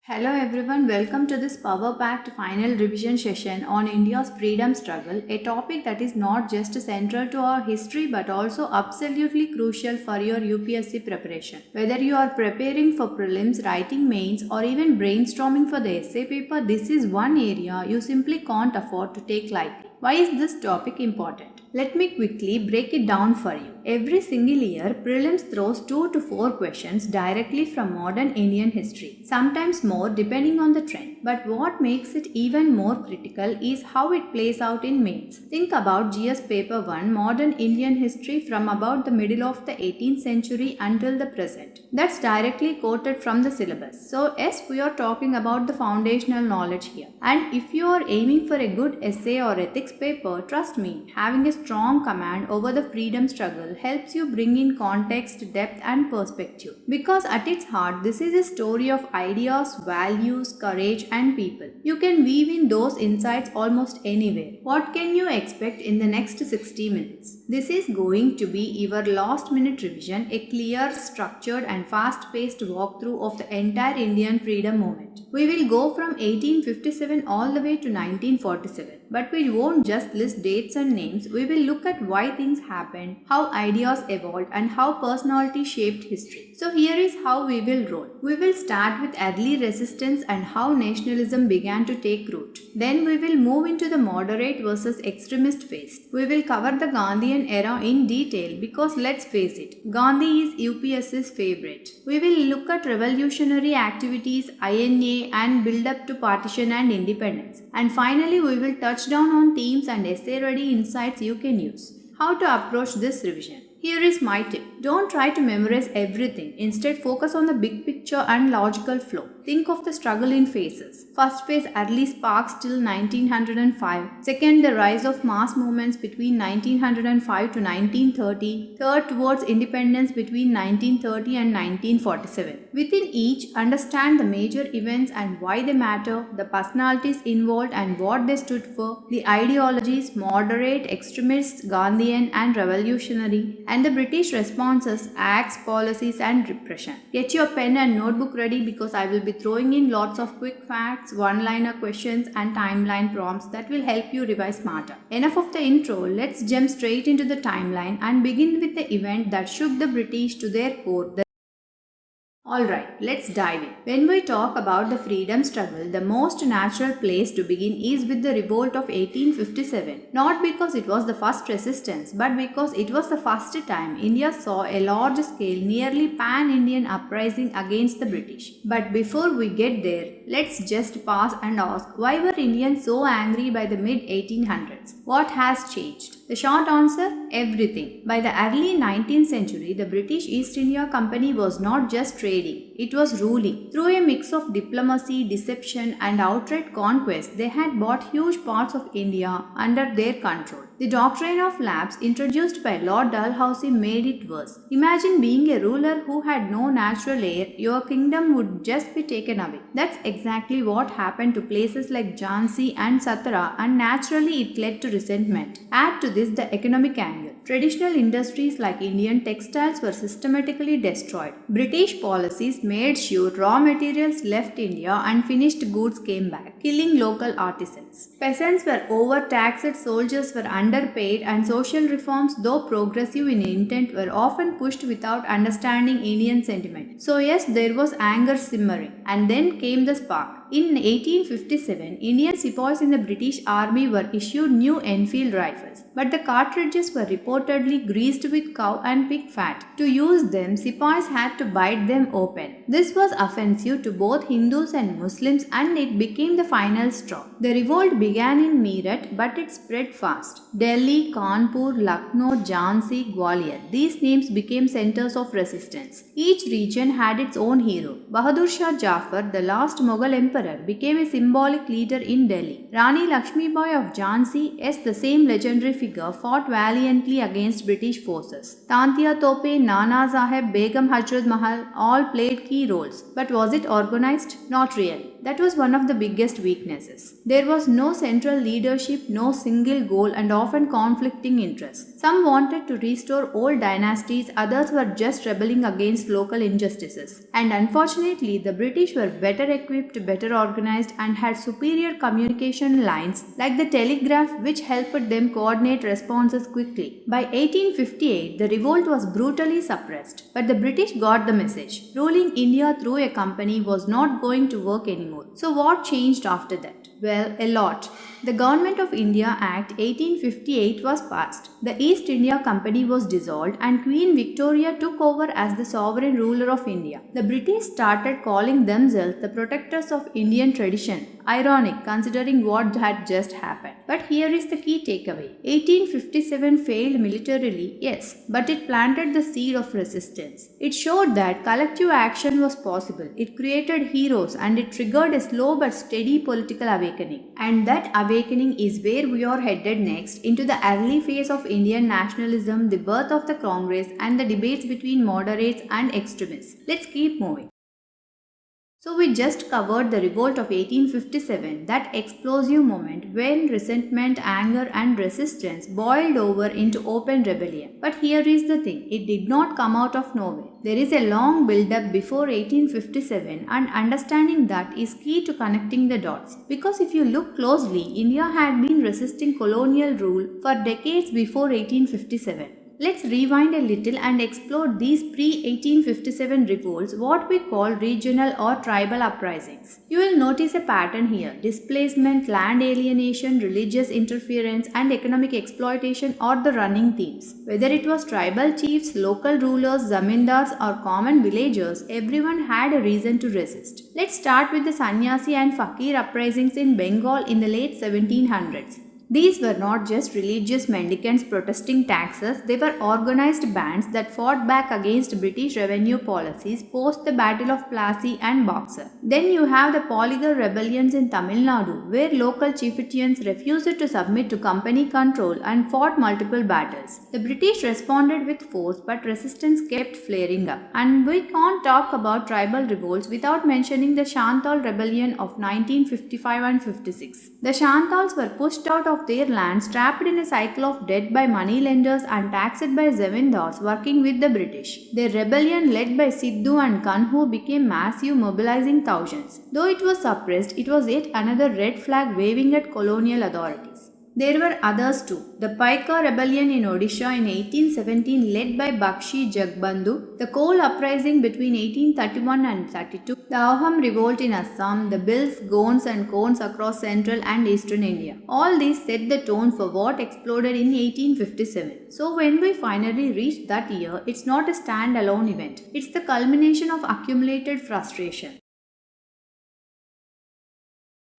Hello everyone, welcome to this power packed final revision session on India's freedom struggle, a topic that is not just central to our history but also absolutely crucial for your UPSC preparation. Whether you are preparing for prelims, writing mains, or even brainstorming for the essay paper, this is one area you simply can't afford to take lightly. Why is this topic important? Let me quickly break it down for you. Every single year, Prelims throws 2 to 4 questions directly from modern Indian history, sometimes more depending on the trend. But what makes it even more critical is how it plays out in mains. Think about GS Paper 1, Modern Indian History from about the middle of the 18th century until the present. That's directly quoted from the syllabus. So, yes, we are talking about the foundational knowledge here. And if you are aiming for a good essay or ethics paper, trust me, having a strong command over the freedom struggle helps you bring in context, depth, and perspective. Because at its heart, this is a story of ideas, values, courage, and people. You can weave in those insights almost anywhere. What can you expect in the next 60 minutes? This is going to be your last minute revision, a clear, structured, and fast paced walkthrough of the entire Indian freedom movement. We will go from 1857 all the way to 1947, but we won't just list dates and names. We will look at why things happened, how ideas evolved, and how personality shaped history. So here is how we will roll. We will start with early resistance and how nationalism began to take root. Then we will move into the moderate versus extremist phase. We will cover the Gandhian era in detail because let's face it, Gandhi is UPSC's favorite. We will look at revolutionary activities, INA, and build up to partition and independence. And finally, we will touch down on themes and essay-ready insights you can use. How to approach this revision? Here is my tip. Don't try to memorize everything. Instead, focus on the big picture and logical flow. Think of the struggle in phases. First phase, early sparks till 1905. Second, the rise of mass movements between 1905 to 1930. Third, towards independence between 1930 and 1947. Within each, understand the major events and why they matter, the personalities involved and what they stood for, the ideologies, moderate, extremists, Gandhian, and revolutionary, and the British responses, acts, policies, and repression. Get your pen and notebook ready because I will be throwing in lots of quick facts, one-liner questions, and timeline prompts that will help you revise smarter. Enough of the intro, let's jump straight into the timeline and begin with the event that shook the British to their core. Alright, let's dive in. When we talk about the freedom struggle, the most natural place to begin is with the revolt of 1857. Not because it was the first resistance, but because it was the first time India saw a large scale, nearly pan-Indian uprising against the British. But before we get there, let's just pause and ask, why were Indians so angry by the mid-1800s? What has changed? The short answer, everything. By the early 19th century, the British East India Company was not just trading, it was ruling. Through a mix of diplomacy, deception, and outright conquest, they had bought huge parts of India under their control. The doctrine of lapse introduced by Lord Dalhousie made it worse. Imagine being a ruler who had no natural heir, your kingdom would just be taken away. That's exactly what happened to places like Jhansi and Satara, and naturally it led to resentment. Add to this the economic angle. Traditional industries like Indian textiles were systematically destroyed. British policies made sure raw materials left India and finished goods came back, killing local artisans. Peasants were overtaxed, soldiers were underpaid, and social reforms, though progressive in intent, were often pushed without understanding Indian sentiment. So yes, there was anger simmering. And then came the spark. In 1857, Indian sepoys in the British Army were issued new Enfield rifles, but the cartridges were reportedly greased with cow and pig fat. To use them, sepoys had to bite them open. This was offensive to both Hindus and Muslims, and it became the final straw. The revolt began in Meerut, but it spread fast. Delhi, Kanpur, Lucknow, Jhansi, Gwalior. These names became centers of resistance. Each region had its own hero. Bahadur Shah Jafar, the last Mughal emperor, emperor, became a symbolic leader in Delhi. Rani Lakshmibai of Jhansi, yes, the same legendary figure, fought valiantly against British forces. Tantia Tope, Nana Sahib, Begum Hazrat Mahal all played key roles. But was it organized? Not really. That was one of the biggest weaknesses. There was no central leadership, no single goal, and often conflicting interests. Some wanted to restore old dynasties, others were just rebelling against local injustices. And unfortunately, the British were better equipped, better organized, and had superior communication lines like the telegraph, which helped them coordinate responses quickly. By 1858, the revolt was brutally suppressed, but the British got the message. Ruling India through a company was not going to work anymore. So what changed after that? Well, a lot. The Government of India Act 1858 was passed. The East India Company was dissolved and Queen Victoria took over as the sovereign ruler of India. The British started calling themselves the protectors of Indian tradition. Ironic considering what had just happened. But here is the key takeaway. 1857 failed militarily, yes, but it planted the seed of resistance. It showed that collective action was possible. It created heroes and it triggered a slow but steady political awakening. And that awakening is where we are headed next, into the early phase of Indian nationalism, the birth of the Congress, and the debates between moderates and extremists. Let's keep moving. So we just covered the revolt of 1857, that explosive moment when resentment, anger and resistance boiled over into open rebellion. But here is the thing, it did not come out of nowhere. There is a long build-up before 1857 and understanding that is key to connecting the dots. Because if you look closely, India had been resisting colonial rule for decades before 1857. Let's rewind a little and explore these pre-1857 revolts, what we call regional or tribal uprisings. You will notice a pattern here. Displacement, land alienation, religious interference, and economic exploitation are the running themes. Whether it was tribal chiefs, local rulers, zamindars, or common villagers, everyone had a reason to resist. Let's start with the sannyasi and fakir uprisings in Bengal in the late 1700s. These were not just religious mendicants protesting taxes, they were organized bands that fought back against British revenue policies post the Battle of Plassey and Boxer. Then you have the polygamous rebellions in Tamil Nadu, where local chieftains refused to submit to company control and fought multiple battles. The British responded with force, but resistance kept flaring up. And we can't talk about tribal revolts without mentioning the Santhal rebellion of 1955 and 56. The Santhals were pushed out of their lands, trapped in a cycle of debt by moneylenders and taxed by zamindars working with the British. Their rebellion, led by Sidhu and Kanhu, became massive, mobilizing thousands. Though it was suppressed, it was yet another red flag waving at colonial authorities. There were others too. The Paika rebellion in Odisha in 1817, led by Bakshi Jagbandhu, the coal uprising between 1831 and 32, the Ahom revolt in Assam, the Bills, Gonds and Kons across central and eastern India. All these set the tone for what exploded in 1857. So when we finally reach that year, it's not a standalone event. It's the culmination of accumulated frustration.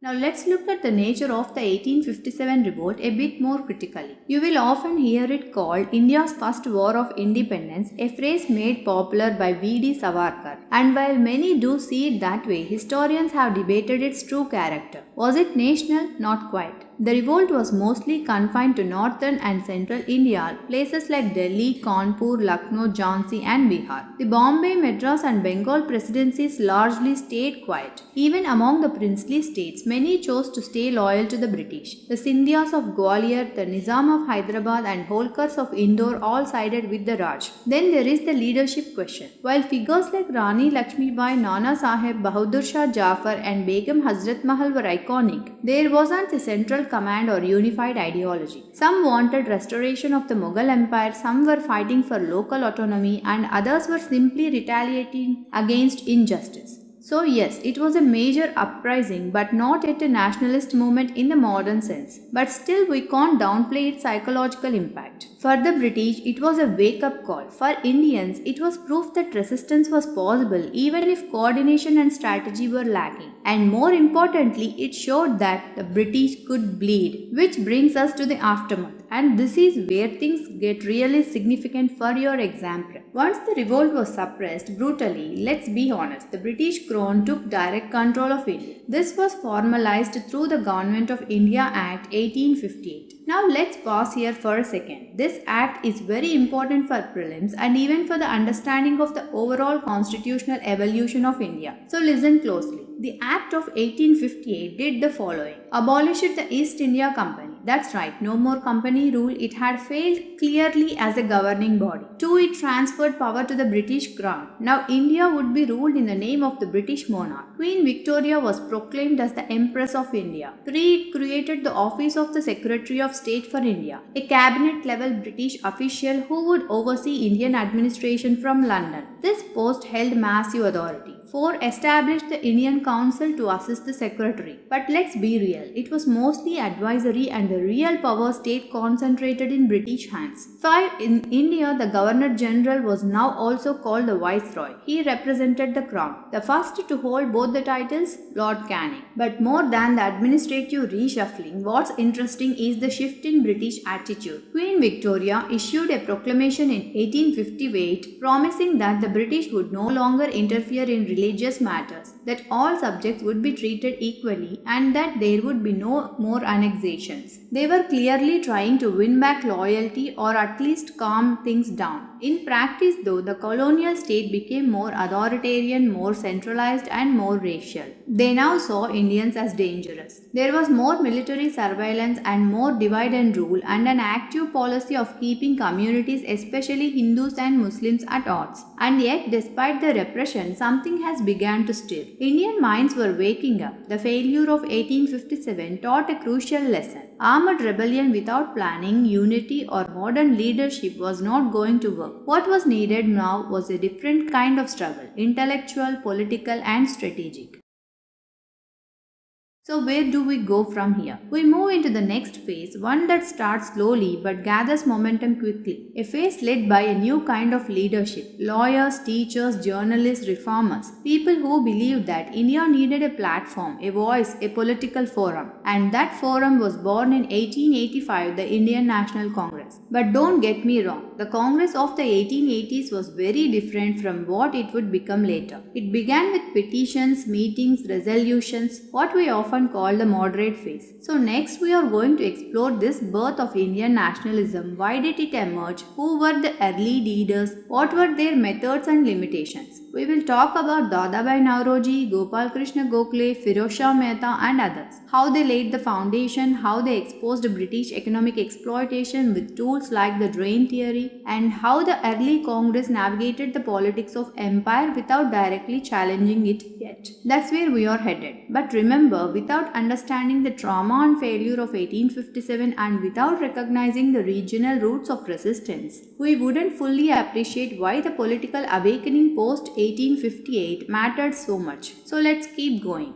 Now let's look at the nature of the 1857 revolt a bit more critically. You will often hear it called India's first war of independence, a phrase made popular by V.D. Savarkar. And while many do see it that way, historians have debated its true character. Was it national? Not quite. The revolt was mostly confined to northern and central India, places like Delhi, Kanpur, Lucknow, Jhansi and Bihar. The Bombay, Madras and Bengal presidencies largely stayed quiet. Even among the princely states, many chose to stay loyal to the British. The Scindias of Gwalior, the Nizam of Hyderabad and Holkars of Indore all sided with the Raj. Then there is the leadership question. While figures like Rani Lakshmibai, Nana Sahib, Bahadur Shah Jafar and Begum Hazrat Mahal were iconic, there wasn't a central command or unified ideology. Some wanted restoration of the Mughal Empire, some were fighting for local autonomy, and others were simply retaliating against injustice. So yes, it was a major uprising, but not yet a nationalist movement in the modern sense. But still, we can't downplay its psychological impact. For the British, it was a wake-up call. For Indians, it was proof that resistance was possible even if coordination and strategy were lacking. And more importantly, it showed that the British could bleed. Which brings us to the aftermath. And this is where things get really significant for your exam prep. Once the revolt was suppressed brutally, let's be honest, the British Crown took direct control of India. This was formalized through the Government of India Act 1858. Now let's pause here for a second. This act is very important for prelims and even for the understanding of the overall constitutional evolution of India. So listen closely. The Act of 1858 did the following. Abolished the East India Company. That's right, no more company rule. It had failed clearly as a governing body. 2. It transferred power to the British Crown. Now India would be ruled in the name of the British monarch. Queen Victoria was proclaimed as the Empress of India. 3. It created the office of the Secretary of State for India, a cabinet-level British official who would oversee Indian administration from London. This post held massive authority. 4. Established the Indian Council to assist the Secretary. But let's be real, it was mostly advisory and the real power stayed concentrated in British hands. 5. In India, the Governor General was now also called the Viceroy. He represented the Crown. The first to hold both the titles, Lord Canning. But more than the administrative reshuffling, what's interesting is the shift in British attitude. Queen Victoria issued a proclamation in 1858 promising that the British would no longer interfere in religious matters, that all subjects would be treated equally, and that there would be no more annexations. They were clearly trying to win back loyalty or at least calm things down. In practice, though, the colonial state became more authoritarian, more centralized, and more racial. They now saw Indians as dangerous. There was more military surveillance and more divide and rule, and an active policy of keeping communities, especially Hindus and Muslims, at odds. And yet, despite the repression, something has begun to stir. Indian minds were waking up. The failure of 1857 taught a crucial lesson. Armed rebellion without planning, unity, or modern leadership was not going to work. What was needed now was a different kind of struggle, intellectual, political, and strategic. So where do we go from here? We move into the next phase, one that starts slowly but gathers momentum quickly. A phase led by a new kind of leadership. Lawyers, teachers, journalists, reformers. People who believed that India needed a platform, a voice, a political forum. And that forum was born in 1885, the Indian National Congress. But don't get me wrong, the Congress of the 1880s was very different from what it would become later. It began with petitions, meetings, resolutions, what we often call the moderate phase. So next we are going to explore this birth of Indian nationalism. Why did it emerge? Who were the early leaders? What were their methods and limitations? We will talk about Dadabhai Naoroji, Gopal Krishna Gokhale, Firoz Shah Mehta and others. How they laid the foundation, how they exposed British economic exploitation with tools like the drain theory, and how the early Congress navigated the politics of empire without directly challenging it yet. That's where we are headed. But remember, without understanding the trauma and failure of 1857 and without recognizing the regional roots of resistance, we wouldn't fully appreciate why the political awakening post 1858 mattered so much. So let's keep going.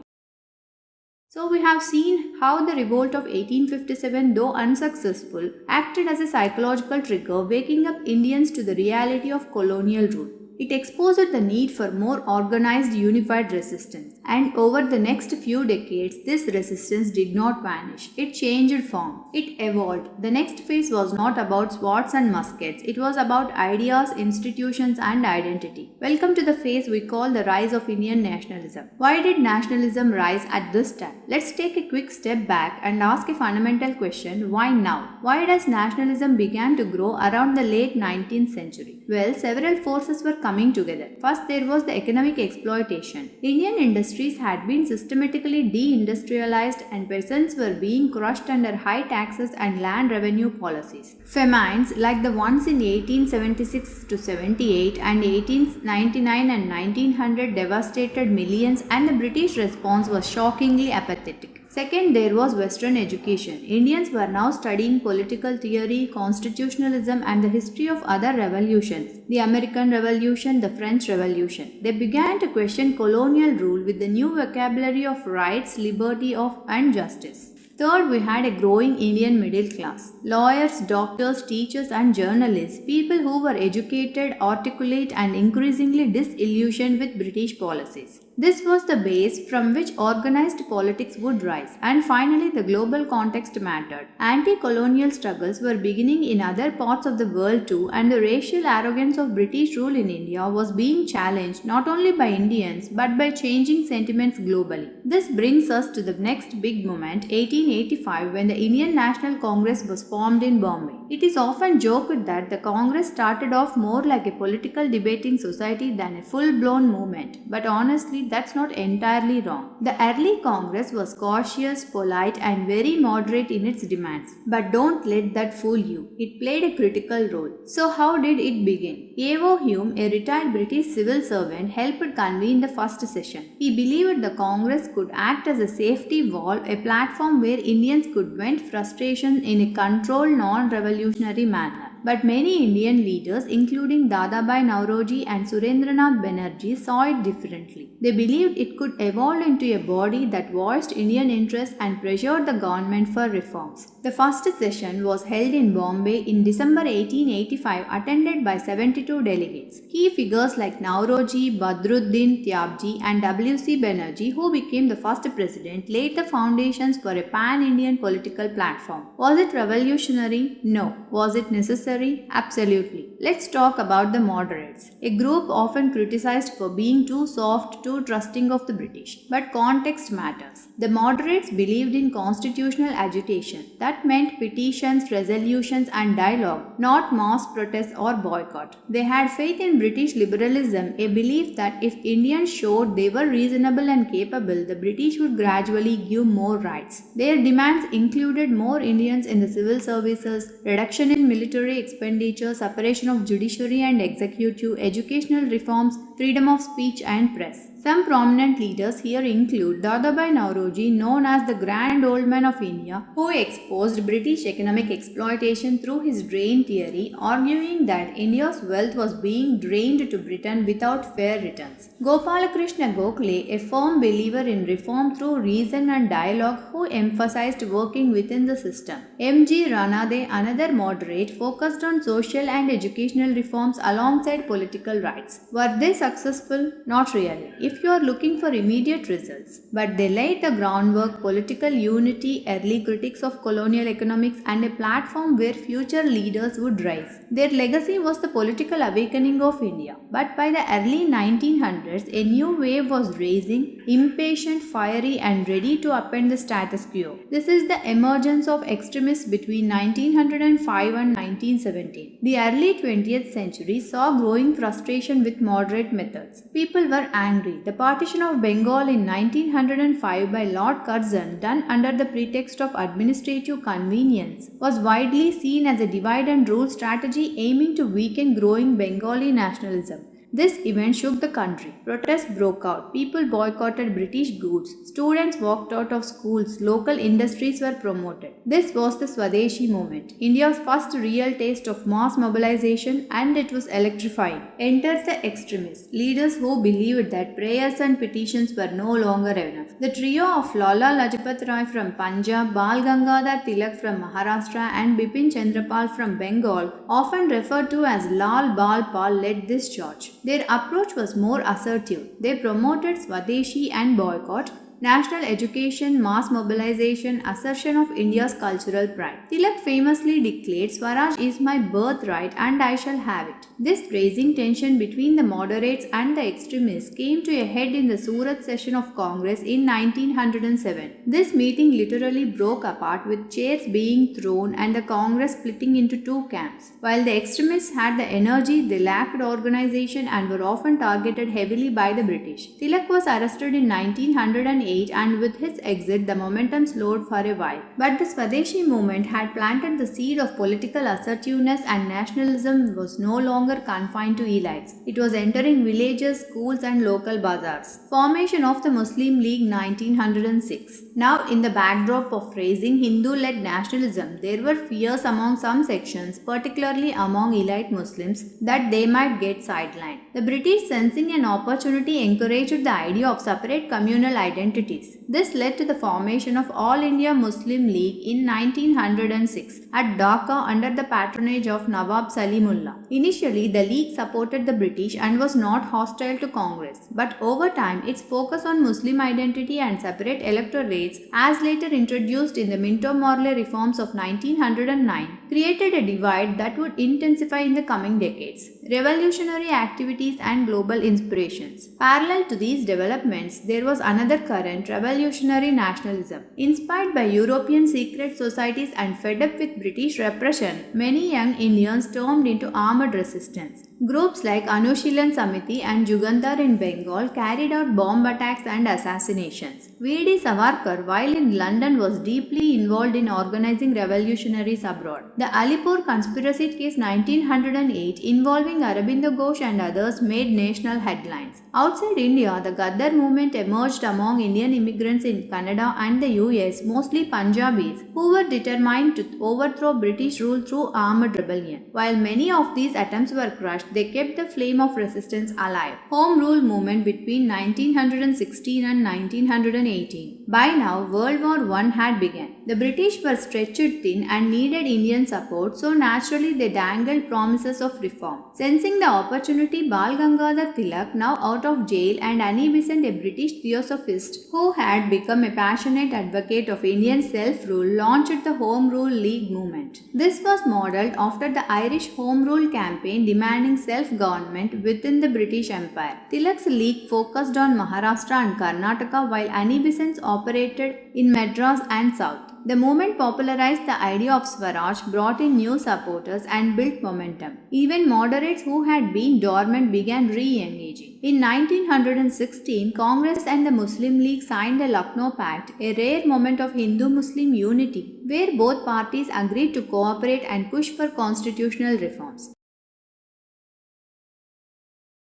So we have seen how the revolt of 1857, though unsuccessful, acted as a psychological trigger, waking up Indians to the reality of colonial rule. It exposed the need for more organized, unified resistance. And over the next few decades, this resistance did not vanish. It changed form. It evolved. The next phase was not about swords and muskets. It was about ideas, institutions, and identity. Welcome to the phase we call the rise of Indian nationalism. Why did nationalism rise at this time? Let's take a quick step back and ask a fundamental question. Why now? Why does nationalism begin to grow around the late 19th century? Well, several forces were coming together. First, there was the economic exploitation. Indian industries had been systematically deindustrialized and peasants were being crushed under high taxes and land revenue policies. Famines like the ones in 1876 to 78 and 1899 and 1900 devastated millions, and the British response was shockingly apathetic. Second, there was Western education. Indians were now studying political theory, constitutionalism, and the history of other revolutions. The American Revolution, the French Revolution. They began to question colonial rule with the new vocabulary of rights, liberty, and justice. Third, we had a growing Indian middle class. Lawyers, doctors, teachers, and journalists, people who were educated, articulate, and increasingly disillusioned with British policies. This was the base from which organized politics would rise, and finally the global context mattered. Anti-colonial struggles were beginning in other parts of the world too, and the racial arrogance of British rule in India was being challenged not only by Indians but by changing sentiments globally. This brings us to the next big moment, 1885, when the Indian National Congress was formed in Bombay. It is often joked that the Congress started off more like a political debating society than a full-blown movement, but honestly that's not entirely wrong. The early Congress was cautious, polite and very moderate in its demands. But don't let that fool you. It played a critical role. So how did it begin? A.O. Hume, a retired British civil servant, helped convene the first session. He believed the Congress could act as a safety valve, a platform where Indians could vent frustration in a controlled, non-revolutionary manner. But many Indian leaders, including Dadabhai Nauroji and Surendranath Banerjee, saw it differently. They believed it could evolve into a body that voiced Indian interests and pressured the government for reforms. The first session was held in Bombay in December 1885, attended by 72 delegates. Key figures like Nauroji, Badruddin Tyabji and W.C. Banerjee, who became the first president, laid the foundations for a pan-Indian political platform. Was it revolutionary? No. Was it necessary? Absolutely. Let's talk about the moderates, a group often criticized for being too soft, too trusting of the British. But context matters. The moderates believed in constitutional agitation. That meant petitions, resolutions and dialogue, not mass protests or boycott. They had faith in British liberalism, a belief that if Indians showed they were reasonable and capable, the British would gradually give more rights. Their demands included more Indians in the civil services, reduction in military expenditure, separation of judiciary and executive, educational reforms, freedom of speech and press. Some prominent leaders here include Dadabhai Nauroji, known as the Grand Old Man of India, who exposed British economic exploitation through his drain theory, arguing that India's wealth was being drained to Britain without fair returns. Gopalakrishna Gokhale, a firm believer in reform through reason and dialogue, who emphasized working within the system. M.G. Ranade, another moderate, focused on social and educational reforms alongside political rights. Were they successful? Not really. If you are looking for immediate results, but they laid the groundwork, political unity, early critics of colonial economics and a platform where future leaders would rise. Their legacy was the political awakening of India, but by the early 1900s, a new wave was rising, impatient, fiery and ready to upend the status quo. This is the emergence of extremists between 1905 and 1917. The early 20th century saw growing frustration with moderate methods. People were angry. The partition of Bengal in 1905 by Lord Curzon, done under the pretext of administrative convenience, was widely seen as a divide and rule strategy aiming to weaken growing Bengali nationalism. This event shook the country. Protests broke out. People boycotted British goods. Students walked out of schools. Local industries were promoted. This was the Swadeshi movement, India's first real taste of mass mobilization, and it was electrifying. Enter the extremists, leaders who believed that prayers and petitions were no longer enough. The trio of Lala Lajpat Rai from Punjab, Bal Gangadhar Tilak from Maharashtra, and Bipin Chandrapal from Bengal, often referred to as Lal Bal Pal, led this charge. Their approach was more assertive. They promoted Swadeshi and boycott, national education, mass mobilization, assertion of India's cultural pride. Tilak famously declared, "Swaraj is my birthright and I shall have it." This raising tension between the moderates and the extremists came to a head in the Surat session of Congress in 1907. This meeting literally broke apart, with chairs being thrown and the Congress splitting into two camps. While the extremists had the energy, they lacked organization and were often targeted heavily by the British. Tilak was arrested in 1908, and with his exit the momentum slowed for a while. But the Swadeshi movement had planted the seed of political assertiveness, and nationalism was no longer confined to elites. It was entering villages, schools and local bazaars. Formation of the Muslim League 1906. Now, in the backdrop of raising Hindu-led nationalism, there were fears among some sections, particularly among elite Muslims, that they might get sidelined. The British, sensing an opportunity, encouraged the idea of separate communal identity entities. This led to the formation of All India Muslim League in 1906 at Dhaka under the patronage of Nawab Salimullah. Initially, the league supported the British and was not hostile to Congress, but over time its focus on Muslim identity and separate electorates, as later introduced in the Minto-Morley reforms of 1909, created a divide that would intensify in the coming decades. Revolutionary activities and global inspirations. Parallel to these developments, there was another current, revolutionary nationalism. Inspired by European secret societies and fed up with British repression, many young Indians stormed into armed resistance. Groups like Anushilan Samiti and Jugantar in Bengal carried out bomb attacks and assassinations. V.D. Savarkar, while in London, was deeply involved in organizing revolutionaries abroad. The Alipur conspiracy case 1908 involving Aurobindo Ghosh and others made national headlines. Outside India, the Gaddar movement emerged among Indian immigrants in Canada and the US, mostly Punjabis, who were determined to overthrow British rule through armed rebellion. While many of these attempts were crushed, they kept the flame of resistance alive. Home Rule movement between 1916 and 1918. By now, World War I had begun. The British were stretched thin and needed Indian support, so naturally they dangled promises of reform. Sensing the opportunity, Bal Gangadhar Tilak, now out of jail, and Annie Besant, a British theosophist who had become a passionate advocate of Indian self-rule, launched the Home Rule League movement. This was modelled after the Irish Home Rule campaign demanding self-government within the British Empire. Tilak's league focused on Maharashtra and Karnataka, while Annie Besant's operated in Madras and South. The movement popularized the idea of Swaraj, brought in new supporters, and built momentum. Even moderates who had been dormant began re-engaging. In 1916, Congress and the Muslim League signed the Lucknow Pact, a rare moment of Hindu-Muslim unity, where both parties agreed to cooperate and push for constitutional reforms.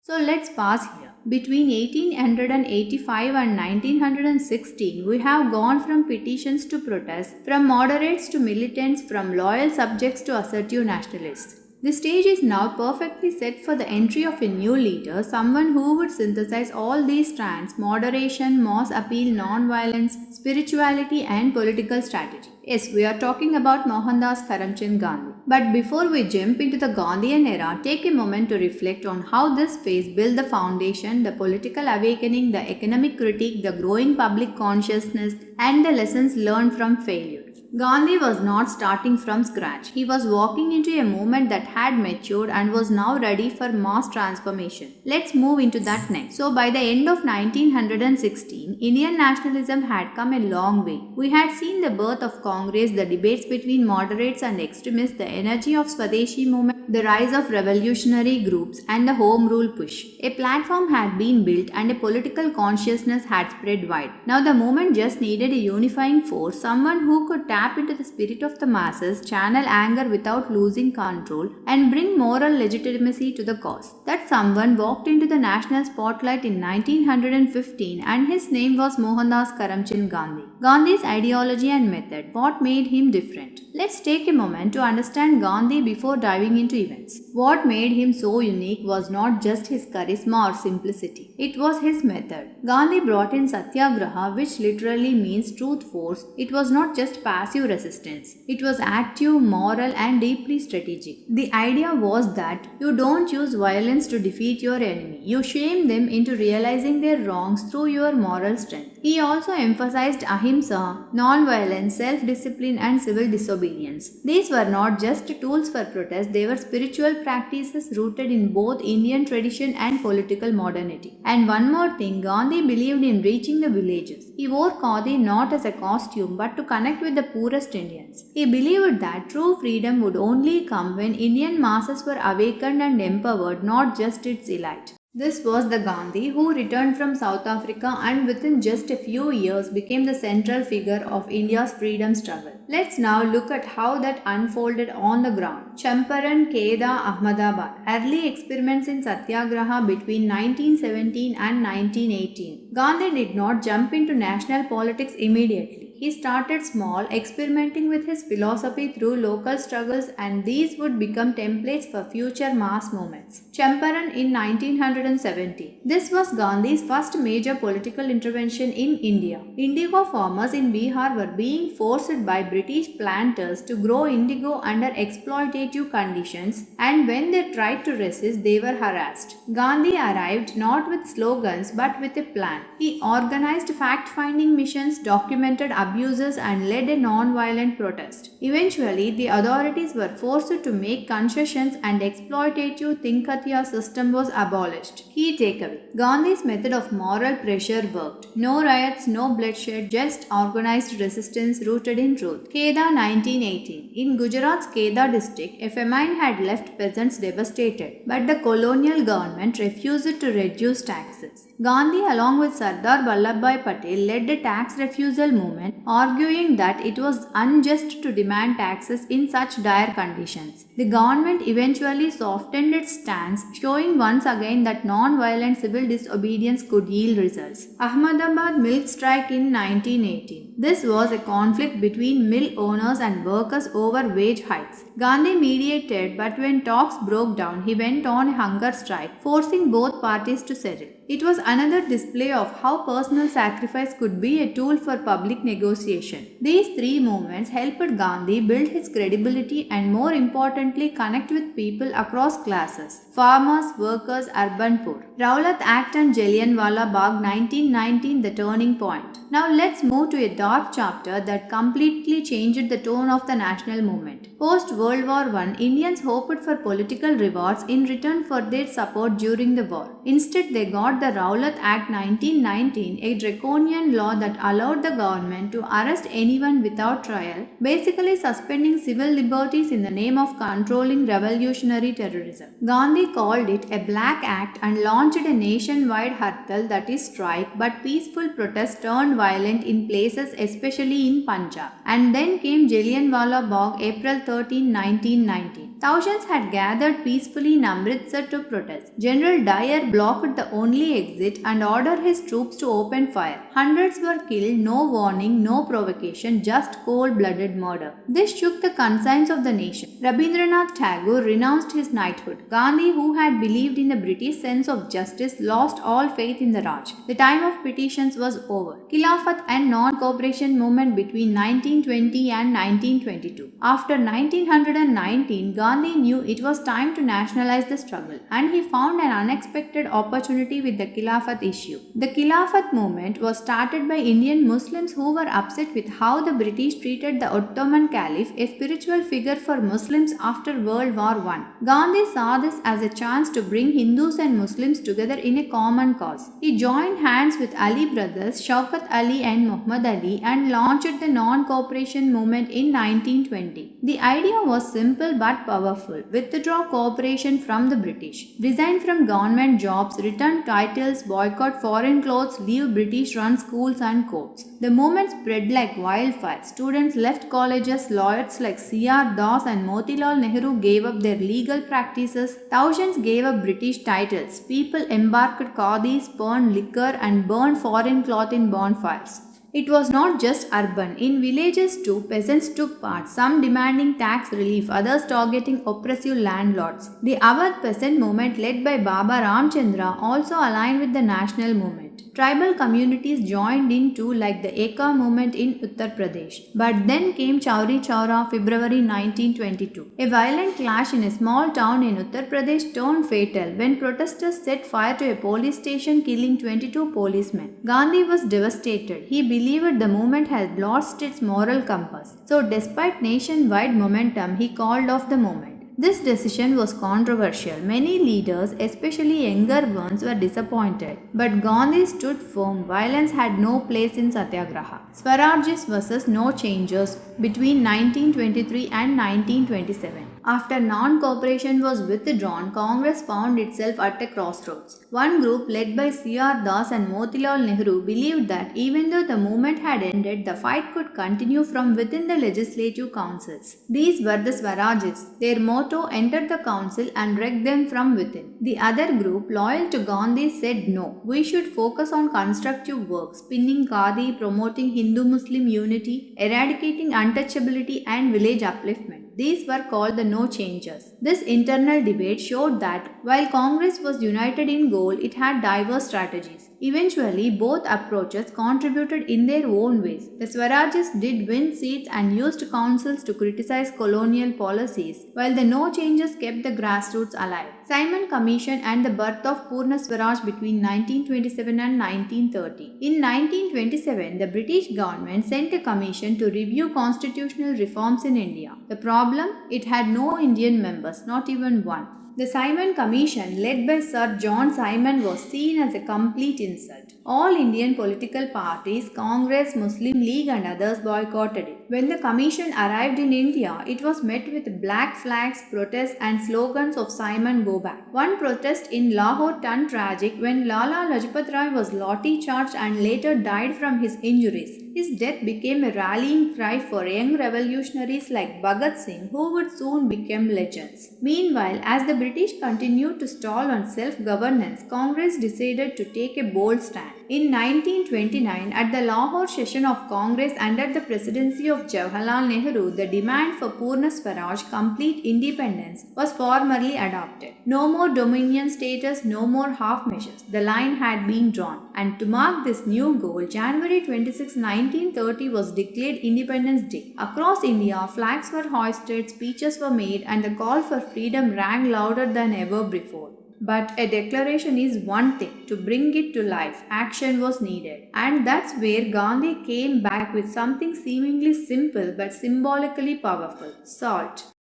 So let's pause here. Between 1885 and 1916, we have gone from petitions to protests, from moderates to militants, from loyal subjects to assertive nationalists. The stage is now perfectly set for the entry of a new leader, someone who would synthesize all these strands: moderation, mass appeal, non-violence, spirituality, and political strategy. Yes, we are talking about Mohandas Karamchand Gandhi. But before we jump into the Gandhian era, take a moment to reflect on how this phase built the foundation, the political awakening, the economic critique, the growing public consciousness, and the lessons learned from failure. Gandhi was not starting from scratch. He was walking into a movement that had matured and was now ready for mass transformation. Let's move into that next. So by the end of 1916, Indian nationalism had come a long way. We had seen the birth of Congress, the debates between moderates and extremists, the energy of Swadeshi movement, the rise of revolutionary groups, and the home rule push. A platform had been built and a political consciousness had spread wide. Now the movement just needed a unifying force, someone who could tap into the spirit of the masses, channel anger without losing control, and bring moral legitimacy to the cause. That someone walked into the national spotlight in 1915, and his name was Mohandas Karamchand Gandhi. Gandhi's ideology and method, what made him different? Let's take a moment to understand Gandhi before diving into events. What made him so unique was not just his charisma or simplicity. It was his method. Gandhi brought in Satyagraha, which literally means truth force. It was not just passive resistance. It was active, moral, and deeply strategic. The idea was that you don't use violence to defeat your enemy. You shame them into realizing their wrongs through your moral strength. He also emphasized ahimsa, non-violence, self-discipline, and civil disobedience. These were not just tools for protest, they were spiritual practices rooted in both Indian tradition and political modernity. And one more thing, Gandhi believed in reaching the villages. He wore khadi not as a costume but to connect with the poorest Indians. He believed that true freedom would only come when Indian masses were awakened and empowered, not just its elite. This was the Gandhi who returned from South Africa and within just a few years became the central figure of India's freedom struggle. Let's now look at how that unfolded on the ground. Champaran, Kheda, Ahmedabad. Early experiments in Satyagraha between 1917 and 1918. Gandhi did not jump into national politics immediately. He started small, experimenting with his philosophy through local struggles, and these would become templates for future mass movements. Champaran in 1970. This was Gandhi's first major political intervention in India. Indigo farmers in Bihar were being forced by British planters to grow indigo under exploitative conditions, and when they tried to resist, they were harassed. Gandhi arrived not with slogans but with a plan. He organized fact-finding missions, documented abuses, and led a non-violent protest. Eventually, the authorities were forced to make concessions and exploitative Tinkatia system was abolished. Key takeaway: Gandhi's method of moral pressure worked. No riots, no bloodshed, just organized resistance rooted in truth. Kheda 1918. In Gujarat's Kheda district, a famine had left peasants devastated, but the colonial government refused to reduce taxes. Gandhi, along with Sardar Vallabhbhai Patel, led a tax refusal movement, arguing that it was unjust to demand taxes in such dire conditions. The government eventually softened its stance, showing once again that non-violent civil disobedience could yield results. Ahmedabad milk strike in 1918. This was a conflict between mill owners and workers over wage hikes. Gandhi mediated, but when talks broke down, he went on a hunger strike, forcing both parties to settle. It was another display of how personal sacrifice could be a tool for public negotiation. These three movements helped Gandhi build his credibility and, more importantly, connect with people across classes: farmers, workers, urban poor. Rowlatt Act and Jallianwala Bagh 1919, the turning point. Now let's move to a dark chapter that completely changed the tone of the national movement. Post-World War I, Indians hoped for political rewards in return for their support during the war. Instead, they got the Rowlatt Act 1919, a draconian law that allowed the government to arrest anyone without trial, basically suspending civil liberties in the name of controlling revolutionary terrorism. Gandhi called it a Black Act and launched a nationwide hartal, that is strike, but peaceful protests turned violent in places, especially in Punjab. And then came Jallianwala Bagh, April 13, 1919. Thousands had gathered peacefully in Amritsar to protest. General Dyer blocked the only exit and ordered his troops to open fire. Hundreds were killed, no warning, no provocation, just cold-blooded murder. This shook the conscience of the nation. Rabindranath Tagore renounced his knighthood. Gandhi, who had believed in the British sense of justice, lost all faith in the Raj. The time of petitions was over. Khilafat and non-cooperation movement between 1920 and 1922. After 1919, Gandhi knew it was time to nationalize the struggle, and he found an unexpected opportunity with the Khilafat issue. The Khilafat movement was started by Indian Muslims who were upset with how the British treated the Ottoman Caliph, a spiritual figure for Muslims after World War I. Gandhi saw this as a chance to bring Hindus and Muslims together in a common cause. He joined hands with Ali brothers, Shaukat Ali and Muhammad Ali, and launched the non-cooperation movement in 1920. The idea was simple but powerful: withdraw cooperation from the British, resign from government jobs, return titles, boycott foreign clothes, leave British-run schools and courts. The movement spread like wildfire. Students left colleges, lawyers like C.R. Das and Motilal Nehru gave up their legal practices, thousands gave up British titles, people embarked qadis, burned liquor and burned foreign cloth in bonfires. It was not just urban. In villages too, peasants took part, some demanding tax relief, others targeting oppressive landlords. The Awadh peasant movement led by Baba Ramchandra also aligned with the national movement. Tribal communities joined in too, like the Eka movement in Uttar Pradesh. But then came Chauri Chaura, February 1922. A violent clash in a small town in Uttar Pradesh turned fatal when protesters set fire to a police station, killing 22 policemen. Gandhi was devastated. He believed the movement had lost its moral compass. So despite nationwide momentum, he called off the movement. This decision was controversial. Many leaders, especially younger ones, were disappointed. But Gandhi stood firm. Violence had no place in Satyagraha. Swaraj versus no changes between 1923 and 1927. After non-cooperation was withdrawn, Congress found itself at a crossroads. One group led by C.R. Das and Motilal Nehru believed that even though the movement had ended, the fight could continue from within the legislative councils. These were the Swarajists. Their motto, enter the council and wreck them from within. The other group, loyal to Gandhi, said no, we should focus on constructive work, spinning khadi, promoting Hindu-Muslim unity, eradicating untouchability and village upliftment. These were called the no changers. This internal debate showed that while Congress was united in goal, it had diverse strategies. Eventually, both approaches contributed in their own ways. The Swarajists did win seats and used councils to criticize colonial policies, while the no changers kept the grassroots alive. Simon Commission and the birth of Purna Swaraj between 1927 and 1930. In 1927, the British government sent a commission to review constitutional reforms in India. The problem? It had no Indian members, not even one. The Simon Commission, led by Sir John Simon, was seen as a complete insult. All Indian political parties, Congress, Muslim League and others boycotted it. When the commission arrived in India, it was met with black flags, protests and slogans of Simon go back. One protest in Lahore turned tragic when Lala Lajpat Rai was lathi charged and later died from his injuries. His death became a rallying cry for young revolutionaries like Bhagat Singh, who would soon become legends. Meanwhile, as the British continued to stall on self-governance, Congress decided to take a bold stand. In 1929, at the Lahore session of Congress under the presidency of Jawaharlal Nehru, the demand for Purna Swaraj, complete independence, was formally adopted. No more dominion status, no more half measures. The line had been drawn. And to mark this new goal, January 26, 1930 was declared Independence Day. Across India, flags were hoisted, speeches were made, and the call for freedom rang louder than ever before. But a declaration is one thing. To bring it to life, action was needed. And that's where Gandhi came back with something seemingly simple but symbolically powerful: salt.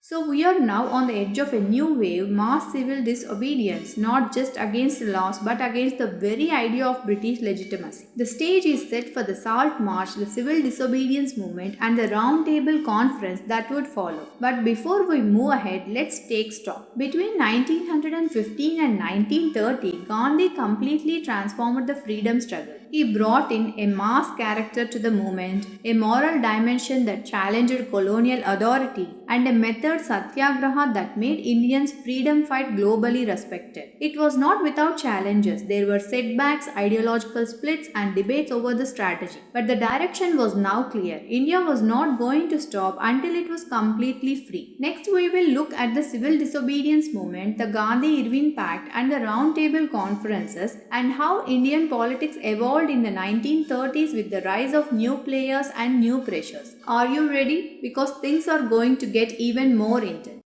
So we are now on the edge of a new wave, mass civil disobedience, not just against the laws but against the very idea of British legitimacy. The stage is set for the Salt March, the civil disobedience movement and the Round Table Conference that would follow. But before we move ahead, let's take stock. Between 1915 and 1930, Gandhi completely transformed the freedom struggle. He brought in a mass character to the movement, a moral dimension that challenged colonial authority, and a method satyagraha that made Indians' freedom fight globally respected. It was not without challenges. There were setbacks, ideological splits, and debates over the strategy. But the direction was now clear. India was not going to stop until it was completely free. Next, we will look at the civil disobedience movement, the Gandhi-Irvine Pact, and the Round Table Conferences, and how Indian politics evolved in the 1930s with the rise of new players and new pressures. Are you ready? Because things are going to get even more intense.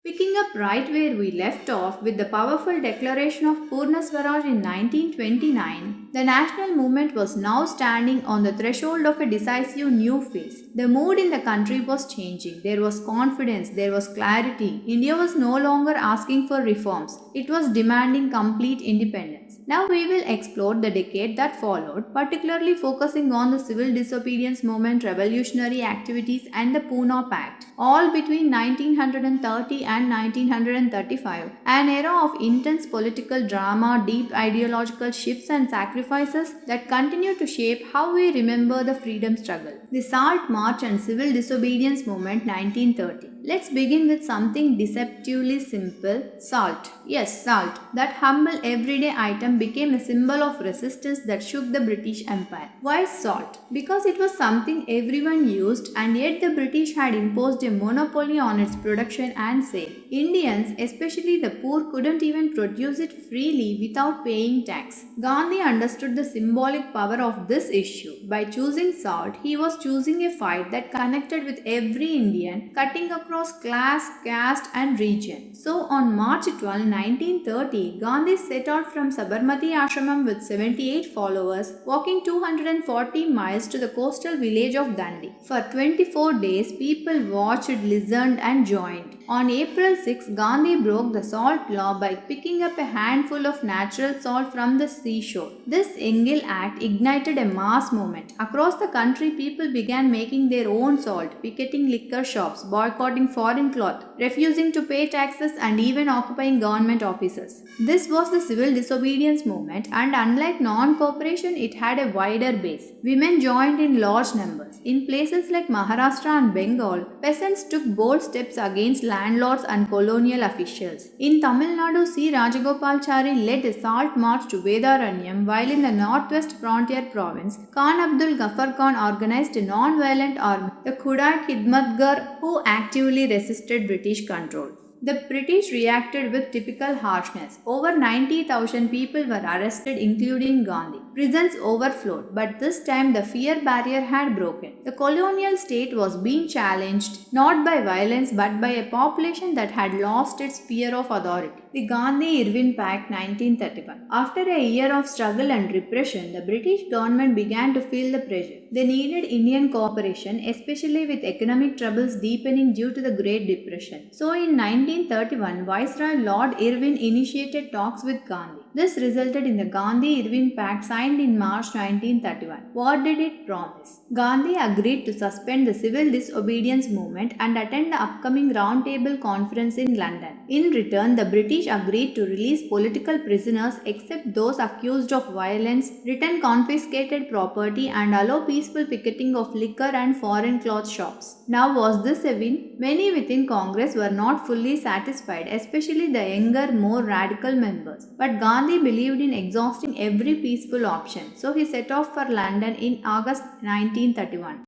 Picking up right where we left off with the powerful declaration of Purna Swaraj in 1929, the national movement was now standing on the threshold of a decisive new phase. The mood in the country was changing. There was confidence, there was clarity. India was no longer asking for reforms. It was demanding complete independence. Now we will explore the decade that followed, particularly focusing on the civil disobedience movement, revolutionary activities and the Pune Pact, all between 1930 and 1935, an era of intense political drama, deep ideological shifts and sacrifices that continue to shape how we remember the freedom struggle. The Salt March and Civil Disobedience Movement 1930. Let's begin with something deceptively simple: salt. Yes, salt. That humble everyday item became a symbol of resistance that shook the British Empire. Why salt? Because it was something everyone used, and yet the British had imposed a monopoly on its production and sale. Indians, especially the poor, couldn't even produce it freely without paying tax. Gandhi understood the symbolic power of this issue. By choosing salt, he was choosing a fight that connected with every Indian, cutting across class, caste and region. So on March 12, 1930, Gandhi set out from Sabarmati Ashramam with 78 followers, walking 240 miles to the coastal village of Dundee. For 24 days, people watched, listened and joined. On April 6, Gandhi broke the salt law by picking up a handful of natural salt from the seashore. This single act ignited a mass movement. Across the country, people began making their own salt, picketing liquor shops, boycotting foreign cloth, refusing to pay taxes, and even occupying government offices. This was the civil disobedience movement, and unlike non-cooperation, it had a wider base. Women joined in large numbers. In places like Maharashtra and Bengal, peasants took bold steps against landlords and colonial officials. In Tamil Nadu, C. Rajagopalachari led a salt march to Vedaranyam, while in the northwest frontier province, Khan Abdul Ghaffar Khan organized a non-violent army, the Khudai Khidmatgar, who actively resisted British control. The British reacted with typical harshness. Over 90,000 people were arrested, including Gandhi. Prisons overflowed, but this time the fear barrier had broken. The colonial state was being challenged not by violence but by a population that had lost its fear of authority. The Gandhi-Irvine Pact 1931. After a year of struggle and repression, the British government began to feel the pressure. They needed Indian cooperation, especially with economic troubles deepening due to the Great Depression. So in 1931, Viceroy Lord Irwin initiated talks with Gandhi. This resulted in the Gandhi-Irvine Pact signed in March 1931. What did it promise? Gandhi agreed to suspend the civil disobedience movement and attend the upcoming Roundtable Conference in London. In return, the British agreed to release political prisoners except those accused of violence, return confiscated property, and allow peaceful picketing of liquor and foreign cloth shops. Now, was this a win? Many within Congress were not fully satisfied, especially the younger, more radical members. But Gandhi believed in exhausting every peaceful option, so he set off for London in August 1931.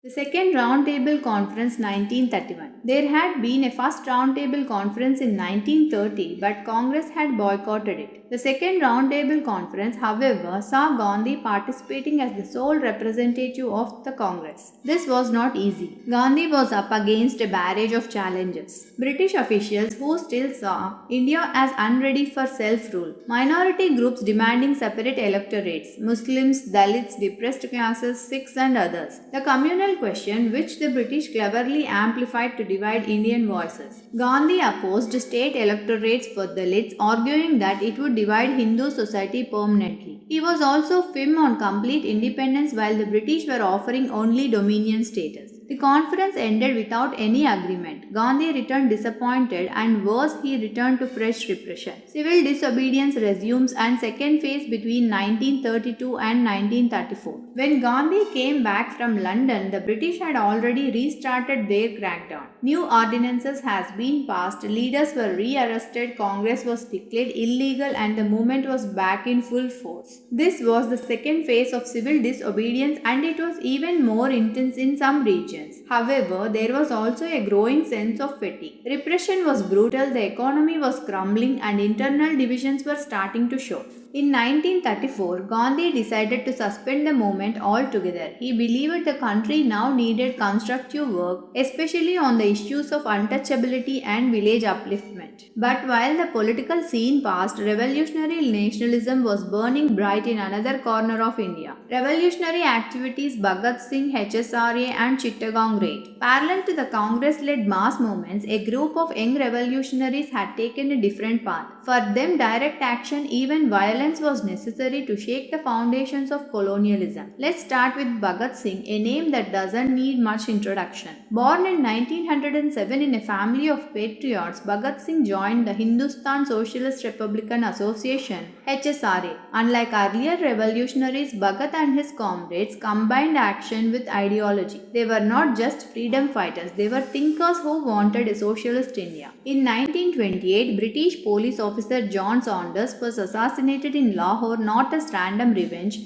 The Second Roundtable Conference 1931. There had been a first Roundtable Conference in 1930, but Congress had boycotted it. The Second Roundtable Conference, however, saw Gandhi participating as the sole representative of the Congress. This was not easy. Gandhi was up against a barrage of challenges. British officials who still saw India as unready for self-rule. Minority groups demanding separate electorates. Muslims, Dalits, depressed classes, Sikhs and others. The communal question which the British cleverly amplified to divide Indian voices. Gandhi opposed state electorates for Dalits, arguing that it would divide Hindu society permanently. He was also firm on complete independence while the British were offering only dominion status. The conference ended without any agreement. Gandhi returned disappointed, and worse, he returned to fresh repression. Civil disobedience resumes and second phase between 1932 and 1934. When Gandhi came back from London, the British had already restarted their crackdown. New ordinances has been passed, leaders were re-arrested, Congress was declared illegal, and the movement was back in full force. This was the second phase of civil disobedience, and it was even more intense in some regions. However, there was also a growing sense of fatigue. Repression was brutal, the economy was crumbling, and internal divisions were starting to show. In 1934, Gandhi decided to suspend the movement altogether. He believed the country now needed constructive work, especially on the issues of untouchability and village upliftment. But while the political scene passed, revolutionary nationalism was burning bright in another corner of India. Revolutionary activities Bhagat Singh, HSRA and Chittagong Raid. Parallel to the Congress-led mass movements, a group of young revolutionaries had taken a different path. For them, direct action, even violence, was necessary to shake the foundations of colonialism. Let's start with Bhagat Singh, a name that doesn't need much introduction. Born in 1907 in a family of patriots, Bhagat Singh joined the Hindustan Socialist Republican Association (HSRA). Unlike earlier revolutionaries, Bhagat and his comrades combined action with ideology. They were not just freedom fighters, they were thinkers who wanted a socialist India. In 1928, British police officer John Saunders was assassinated in Lahore not as random revenge,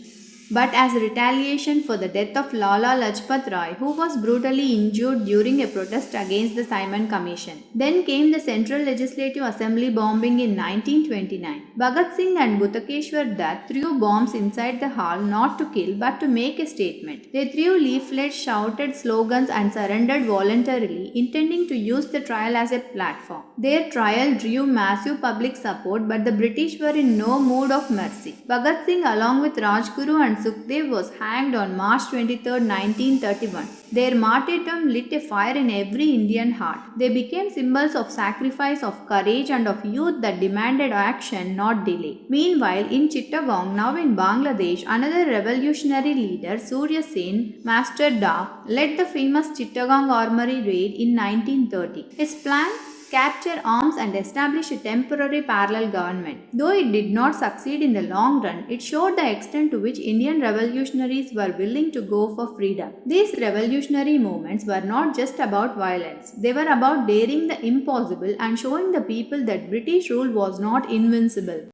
but as retaliation for the death of Lala Lajpat Rai, who was brutally injured during a protest against the Simon Commission. Then came the Central Legislative Assembly bombing in 1929. Bhagat Singh and Bhutakeshwar Dutt threw bombs inside the hall not to kill but to make a statement. They threw leaflets, shouted slogans and surrendered voluntarily, intending to use the trial as a platform. Their trial drew massive public support, but the British were in no mood of mercy. Bhagat Singh, along with Rajguru and Sukhdev was hanged on March 23, 1931. Their martyrdom lit a fire in every Indian heart. They became symbols of sacrifice, of courage, and of youth that demanded action, not delay. Meanwhile, in Chittagong, now in Bangladesh, another revolutionary leader, Surya Sen, Master Da, led the famous Chittagong Armory raid in 1930. His plan? Capture arms and establish a temporary parallel government. Though it did not succeed in the long run, it showed the extent to which Indian revolutionaries were willing to go for freedom. These revolutionary movements were not just about violence. They were about daring the impossible and showing the people that British rule was not invincible.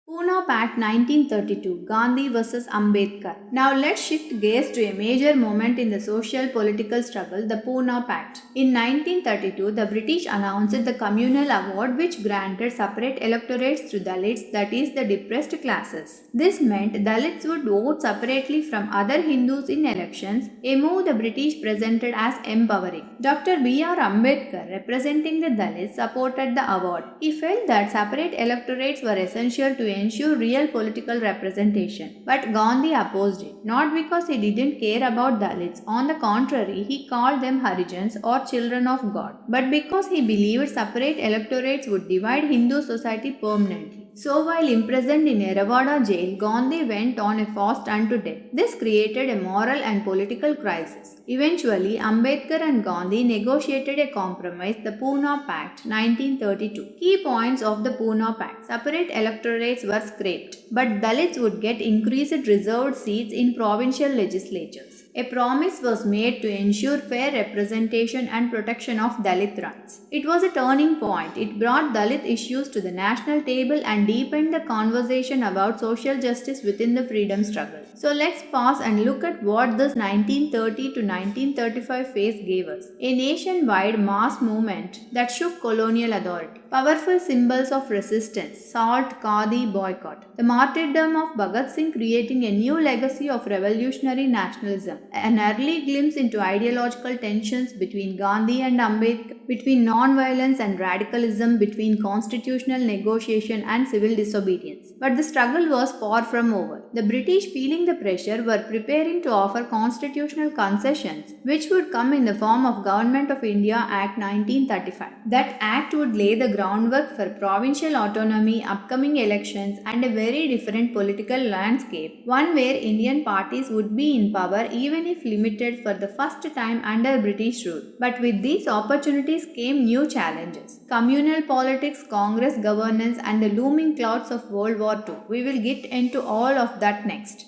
Pune Pact 1932, Gandhi vs. Ambedkar. Now let's shift gears to a major moment in the social political struggle, the Pune Pact. In 1932, the British announced the Communal Award, which granted separate electorates to Dalits, that is, the depressed classes. This meant Dalits would vote separately from other Hindus in elections, a move the British presented as empowering. Dr. B.R. Ambedkar, representing the Dalits, supported the award. He felt that separate electorates were essential to ensure real political representation. But Gandhi opposed it, not because he didn't care about Dalits. On the contrary, he called them Harijans or children of God, but because he believed separate electorates would divide Hindu society permanently. So while imprisoned in Eravada jail, Gandhi went on a fast unto death. This created a moral and political crisis. Eventually, Ambedkar and Gandhi negotiated a compromise, the Pune Pact 1932. Key points of the Pune Pact: separate electorates were scrapped, but Dalits would get increased reserved seats in provincial legislatures. A promise was made to ensure fair representation and protection of Dalit rights. It was a turning point. It brought Dalit issues to the national table and deepened the conversation about social justice within the freedom struggle. So let's pause and look at what this 1930 to 1935 phase gave us. A nationwide mass movement that shook colonial authority. Powerful symbols of resistance, salt, khadi, boycott. The martyrdom of Bhagat Singh creating a new legacy of revolutionary nationalism. An early glimpse into ideological tensions between Gandhi and Ambedkar, between non-violence and radicalism, between constitutional negotiation and civil disobedience. But the struggle was far from over. The British, feeling the pressure, were preparing to offer constitutional concessions, which would come in the form of Government of India Act 1935. That act would lay the groundwork for provincial autonomy, upcoming elections, and a very different political landscape, one where Indian parties would be in power even if limited for the first time under British rule. But with these opportunities came new challenges: communal politics, Congress governance, and the looming clouds of World War II. We will get into all of that next.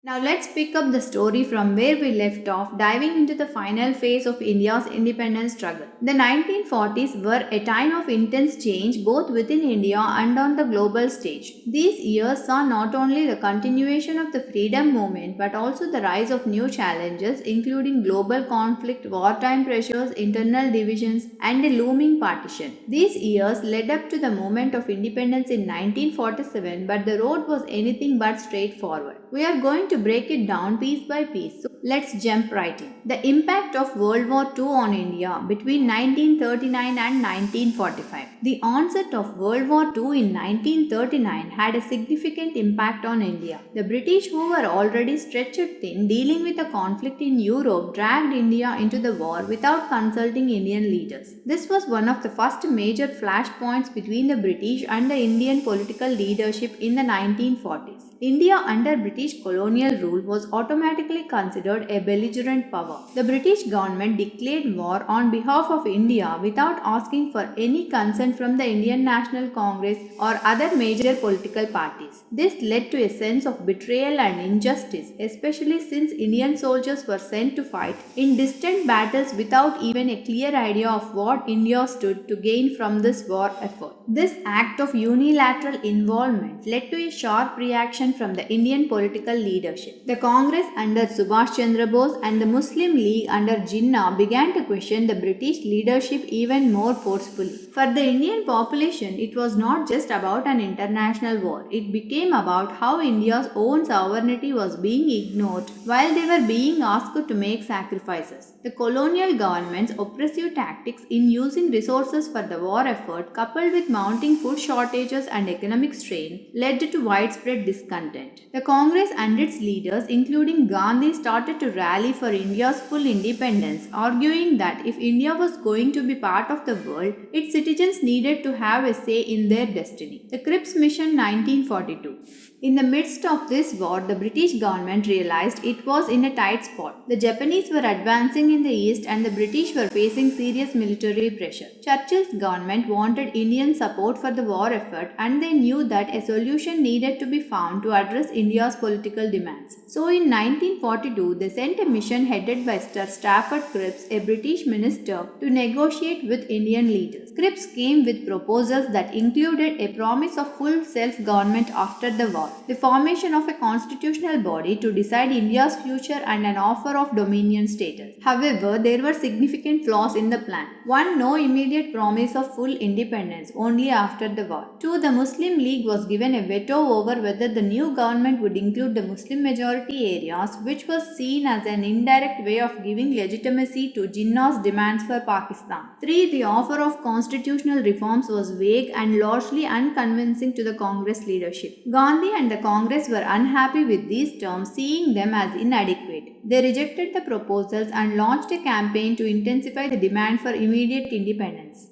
Now let's pick up the story from where we left off, diving into the final phase of India's independence struggle. The 1940s were a time of intense change both within India and on the global stage. These years saw not only the continuation of the freedom movement but also the rise of new challenges, including global conflict, wartime pressures, internal divisions, and a looming partition. These years led up to the moment of independence in 1947, but the road was anything but straightforward. We are going to break it down piece by piece. So let's jump right in. The impact of World War II on India between 1939 and 1945. The onset of World War II in 1939 had a significant impact on India. The British, who were already stretched thin dealing with a conflict in Europe, dragged India into the war without consulting Indian leaders. This was one of the first major flashpoints between the British and the Indian political leadership in the 1940s. India under British colonial rule was automatically considered a belligerent power. The British government declared war on behalf of India without asking for any consent from the Indian National Congress or other major political parties. This led to a sense of betrayal and injustice, especially since Indian soldiers were sent to fight in distant battles without even a clear idea of what India stood to gain from this war effort. This act of unilateral involvement led to a sharp reaction from the Indian political leadership. The Congress under Subhash Chandra Bose and the Muslim League under Jinnah began to question the British leadership even more forcefully. For the Indian population, it was not just about an international war. It became about how India's own sovereignty was being ignored while they were being asked to make sacrifices. The colonial government's oppressive tactics in using resources for the war effort, coupled with mounting food shortages and economic strain, led to widespread discontent. The Congress and its leaders, including Gandhi, started to rally for India's full independence, arguing that if India was going to be part of the world, its citizens needed to have a say in their destiny. The Cripps Mission 1942. In the midst of this war, the British government realized it was in a tight spot. The Japanese were advancing in the east and the British were facing serious military pressure. Churchill's government wanted Indian support for the war effort, and they knew that a solution needed to be found to address India's political demands. So in 1942, they sent a mission headed by Sir Stafford Cripps, a British minister, to negotiate with Indian leaders. Cripps came with proposals that included a promise of full self-government after the war, the formation of a constitutional body to decide India's future, and an offer of dominion status. However, there were significant flaws in the plan. 1. No immediate promise of full independence, only after the war. 2. The Muslim League was given a veto over whether the new government would include the Muslim majority areas, which was seen as an indirect way of giving legitimacy to Jinnah's demands for Pakistan. 3. The offer of constitutional reforms was vague and largely unconvincing to the Congress leadership. Gandhi and the Congress were unhappy with these terms, seeing them as inadequate. They rejected the proposals and launched a campaign to intensify the demand for immediate independence.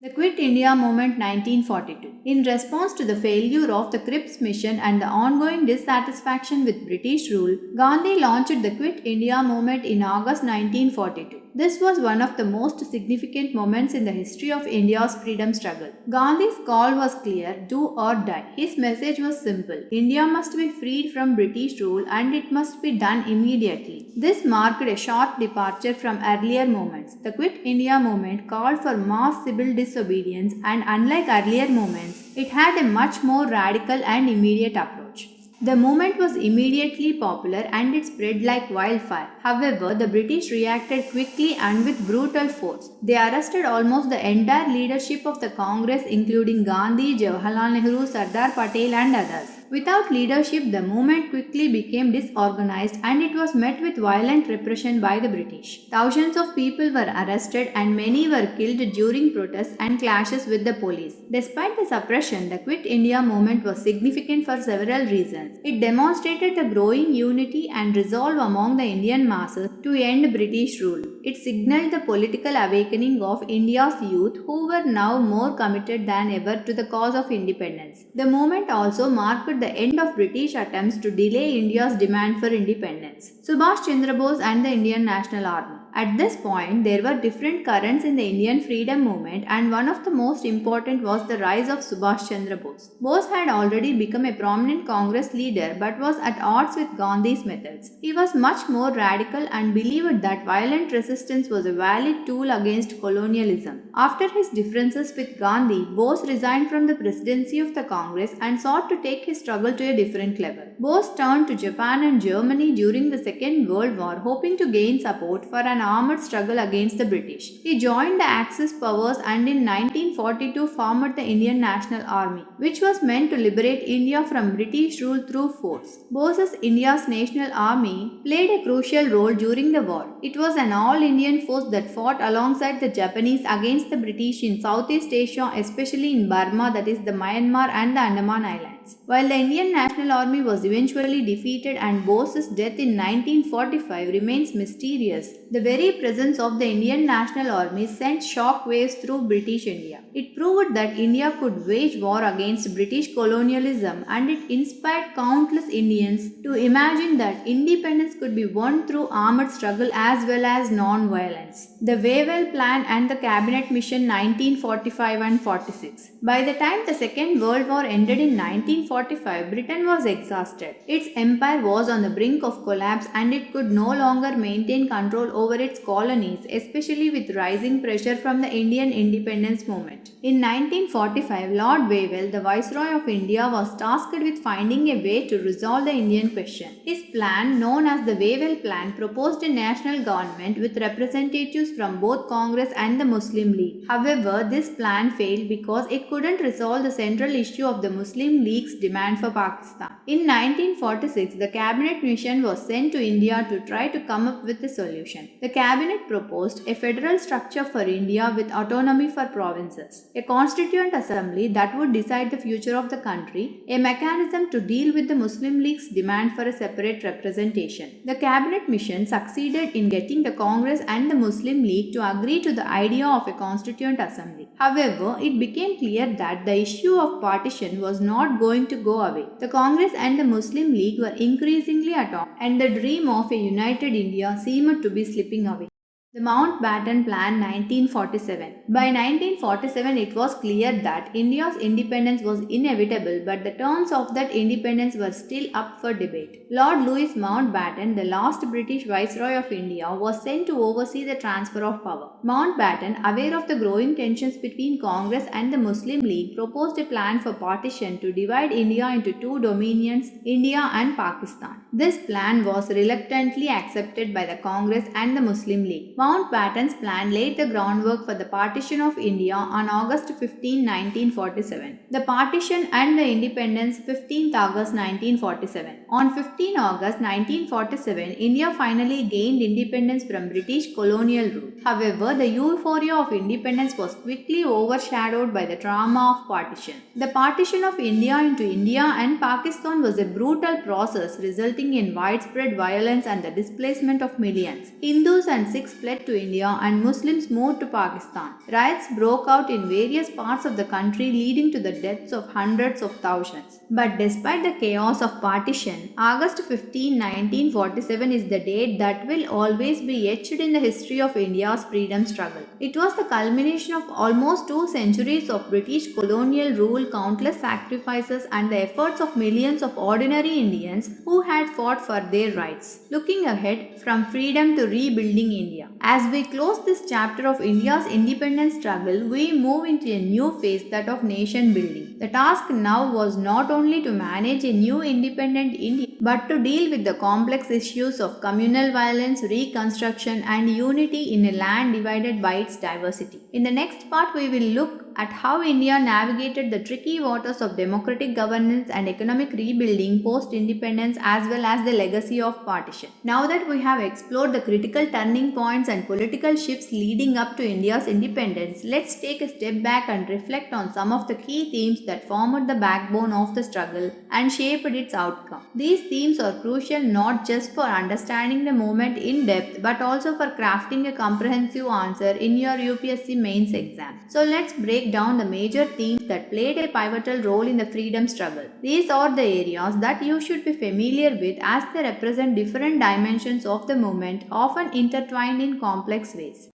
The Quit India Movement 1942. In response to the failure of the Cripps mission and the ongoing dissatisfaction with British rule, Gandhi launched the Quit India Movement in August 1942. This was one of the most significant moments in the history of India's freedom struggle. Gandhi's call was clear: do or die. His message was simple: India must be freed from British rule and it must be done immediately. This marked a sharp departure from earlier movements. The Quit India Movement called for mass civil disobedience, and unlike earlier movements, it had a much more radical and immediate approach. The movement was immediately popular and it spread like wildfire. However, the British reacted quickly and with brutal force. They arrested almost the entire leadership of the Congress, including Gandhi, Jawaharlal Nehru, Sardar Patel and others. Without leadership, the movement quickly became disorganized and it was met with violent repression by the British. Thousands of people were arrested and many were killed during protests and clashes with the police. Despite the suppression, the Quit India movement was significant for several reasons. It demonstrated the growing unity and resolve among the Indian masses to end British rule. It signaled the political awakening of India's youth, who were now more committed than ever to the cause of independence. The movement also marked the end of British attempts to delay India's demand for independence. Subhash Chandra Bose and the Indian National Army. At this point, there were different currents in the Indian freedom movement, and one of the most important was the rise of Subhash Chandra Bose. Bose had already become a prominent Congress leader but was at odds with Gandhi's methods. He was much more radical and believed that violent resistance was a valid tool against colonialism. After his differences with Gandhi, Bose resigned from the presidency of the Congress and sought to take his struggle to a different level. Bose turned to Japan and Germany during the Second World War, hoping to gain support for an armored struggle against the British. He joined the Axis powers and in 1942 formed the Indian National Army, which was meant to liberate India from British rule through force. Bose's India's National Army played a crucial role during the war. It was an all-Indian force that fought alongside the Japanese against the British in Southeast Asia, especially in Burma, that is the Myanmar and the Andaman Islands. While the Indian National Army was eventually defeated and Bose's death in 1945 remains mysterious, the very presence of the Indian National Army sent shock waves through British India. It proved that India could wage war against British colonialism, and it inspired countless Indians to imagine that independence could be won through armored struggle as well as non-violence. The Wavell Plan and the Cabinet Mission 1945 and 46. By the time the Second World War ended in 1945, 1945, Britain was exhausted. Its empire was on the brink of collapse and it could no longer maintain control over its colonies, especially with rising pressure from the Indian independence movement. In 1945, Lord Wavell, the Viceroy of India, was tasked with finding a way to resolve the Indian question. His plan, known as the Wavell Plan, proposed a national government with representatives from both Congress and the Muslim League. However, this plan failed because it couldn't resolve the central issue of the Muslim League's demand for Pakistan. In 1946, the cabinet mission was sent to India to try to come up with a solution. The cabinet proposed a federal structure for India with autonomy for provinces, a constituent assembly that would decide the future of the country, a mechanism to deal with the Muslim League's demand for a separate representation. The cabinet mission succeeded in getting the Congress and the Muslim League to agree to the idea of a constituent assembly. However, it became clear that the issue of partition was not going to go away. The Congress and the Muslim League were increasingly at odds, and the dream of a united India seemed to be slipping away. The Mountbatten Plan 1947. By 1947, it was clear that India's independence was inevitable, but the terms of that independence were still up for debate. Lord Louis Mountbatten, the last British Viceroy of India, was sent to oversee the transfer of power. Mountbatten, aware of the growing tensions between Congress and the Muslim League, proposed a plan for partition to divide India into two dominions, India and Pakistan. This plan was reluctantly accepted by the Congress and the Muslim League. Mountbatten's plan laid the groundwork for the partition of India on August 15, 1947. The partition and the independence 15th August 1947. On 15 August 1947, India finally gained independence from British colonial rule. However, the euphoria of independence was quickly overshadowed by the trauma of partition. The partition of India into India and Pakistan was a brutal process resulting in widespread violence and the displacement of millions. Hindus and Sikhs fled to India and Muslims moved to Pakistan. Riots broke out in various parts of the country, leading to the deaths of hundreds of thousands. But despite the chaos of partition, August 15, 1947 is the date that will always be etched in the history of India's freedom struggle. It was the culmination of almost 2 centuries of British colonial rule, countless sacrifices, and the efforts of millions of ordinary Indians who had fought for their rights. Looking ahead, from freedom to rebuilding India. As we close this chapter of India's independence struggle, we move into a new phase, that of nation building. The task now was not only to manage a new independent India, but to deal with the complex issues of communal violence, reconstruction, and unity in a land divided by its diversity. In the next part, we will look at how India navigated the tricky waters of democratic governance and economic rebuilding post-independence, as well as the legacy of partition. Now that we have explored the critical turning points and political shifts leading up to India's independence, let's take a step back and reflect on some of the key themes that formed the backbone of the struggle and shaped its outcome. These themes are crucial not just for understanding the movement in depth, but also for crafting a comprehensive answer in your UPSC mains exam. So let's break down the major themes that played a pivotal role in the freedom struggle. These are the areas that you should be familiar with, as they represent different dimensions of the movement, often intertwined in complex ways.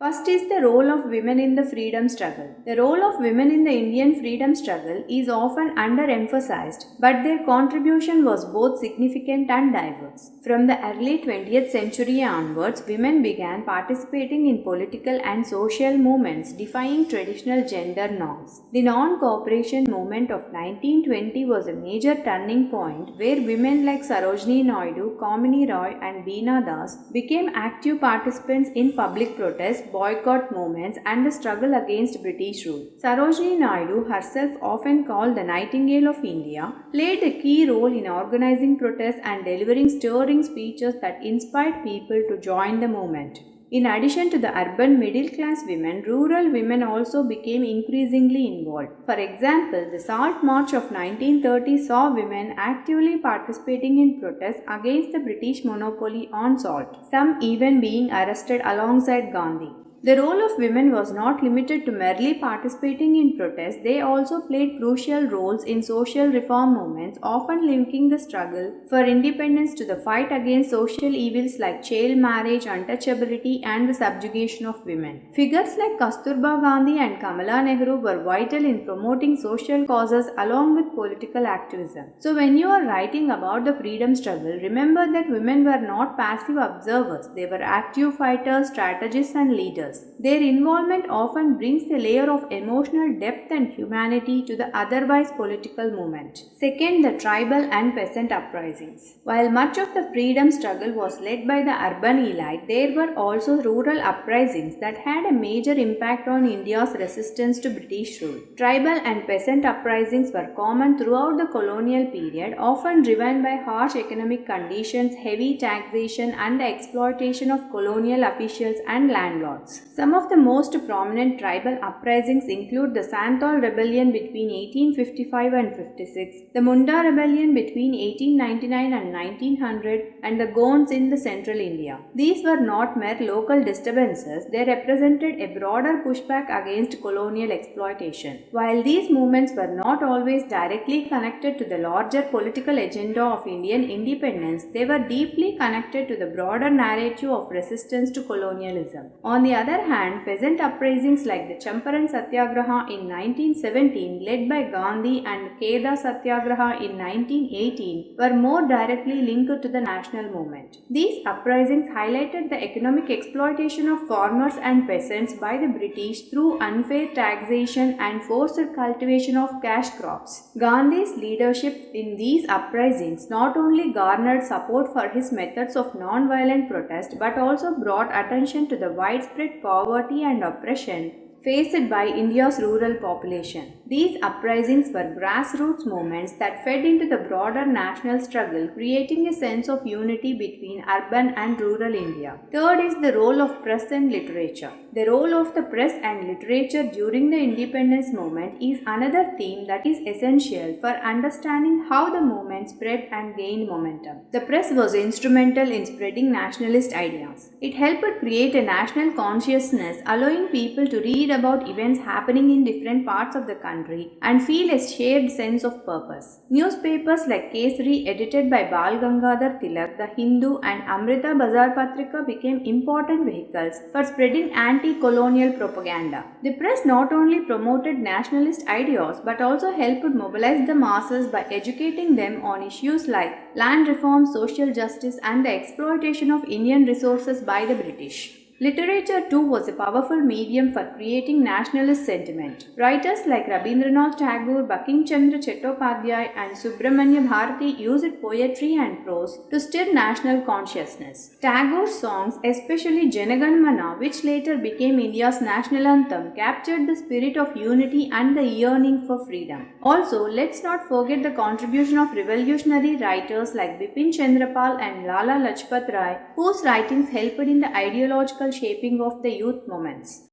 First is the role of women in the freedom struggle. The role of women in the Indian freedom struggle is often underemphasized, but their contribution was both significant and diverse. From the early 20th century onwards, women began participating in political and social movements, defying traditional gender norms. The non-cooperation movement of 1920 was a major turning point, where women like Sarojini Naidu, Kamini Roy, and Beena Das became active participants in public protests, boycott movements, and the struggle against British rule. Sarojini Naidu, herself often called the Nightingale of India, played a key role in organizing protests and delivering stirring speeches that inspired people to join the movement. In addition to the urban middle-class women, rural women also became increasingly involved. For example, the Salt March of 1930 saw women actively participating in protests against the British monopoly on salt, some even being arrested alongside Gandhi. The role of women was not limited to merely participating in protests, they also played crucial roles in social reform movements, often linking the struggle for independence to the fight against social evils like child marriage, untouchability, and the subjugation of women. Figures like Kasturba Gandhi and Kamala Nehru were vital in promoting social causes along with political activism. So, when you are writing about the freedom struggle, remember that women were not passive observers, they were active fighters, strategists, and leaders. Their involvement often brings a layer of emotional depth and humanity to the otherwise political movement. Second, the tribal and peasant uprisings. While much of the freedom struggle was led by the urban elite, there were also rural uprisings that had a major impact on India's resistance to British rule. Tribal and peasant uprisings were common throughout the colonial period, often driven by harsh economic conditions, heavy taxation, and the exploitation of colonial officials and landlords. Some of the most prominent tribal uprisings include the Santhal Rebellion between 1855 and 56, the Munda Rebellion between 1899 and 1900, and the Gonds in the central India. These were not mere local disturbances, they represented a broader pushback against colonial exploitation. While these movements were not always directly connected to the larger political agenda of Indian independence, they were deeply connected to the broader narrative of resistance to colonialism. On the other hand, peasant uprisings like the Champaran Satyagraha in 1917, led by Gandhi, and Kheda Satyagraha in 1918, were more directly linked to the national movement. These uprisings highlighted the economic exploitation of farmers and peasants by the British through unfair taxation and forced cultivation of cash crops. Gandhi's leadership in these uprisings not only garnered support for his methods of non-violent protest but also brought attention to the widespread poverty and oppression faced by India's rural population. These uprisings were grassroots movements that fed into the broader national struggle, creating a sense of unity between urban and rural India. Third is the role of press and literature. The role of the press and literature during the independence movement is another theme that is essential for understanding how the movement spread and gained momentum. The press was instrumental in spreading nationalist ideas. It helped create a national consciousness, allowing people to read about events happening in different parts of the country and feel a shared sense of purpose. Newspapers like Kesari, edited by Bal Gangadhar Tilak, The Hindu, and Amrita Bazar Patrika became important vehicles for spreading anti-colonial propaganda. The press not only promoted nationalist ideas but also helped mobilize the masses by educating them on issues like land reform, social justice, and the exploitation of Indian resources by the British. Literature too was a powerful medium for creating nationalist sentiment. Writers like Rabindranath Tagore, Bankim Chandra Chattopadhyay, and Subramanya Bharati used poetry and prose to stir national consciousness. Tagore's songs, especially Janagan Mana, which later became India's national anthem, captured the spirit of unity and the yearning for freedom. Also, let's not forget the contribution of revolutionary writers like Bipin Chandrapal and Lala Lajpat Rai, whose writings helped in the ideological shaping of the youth movements.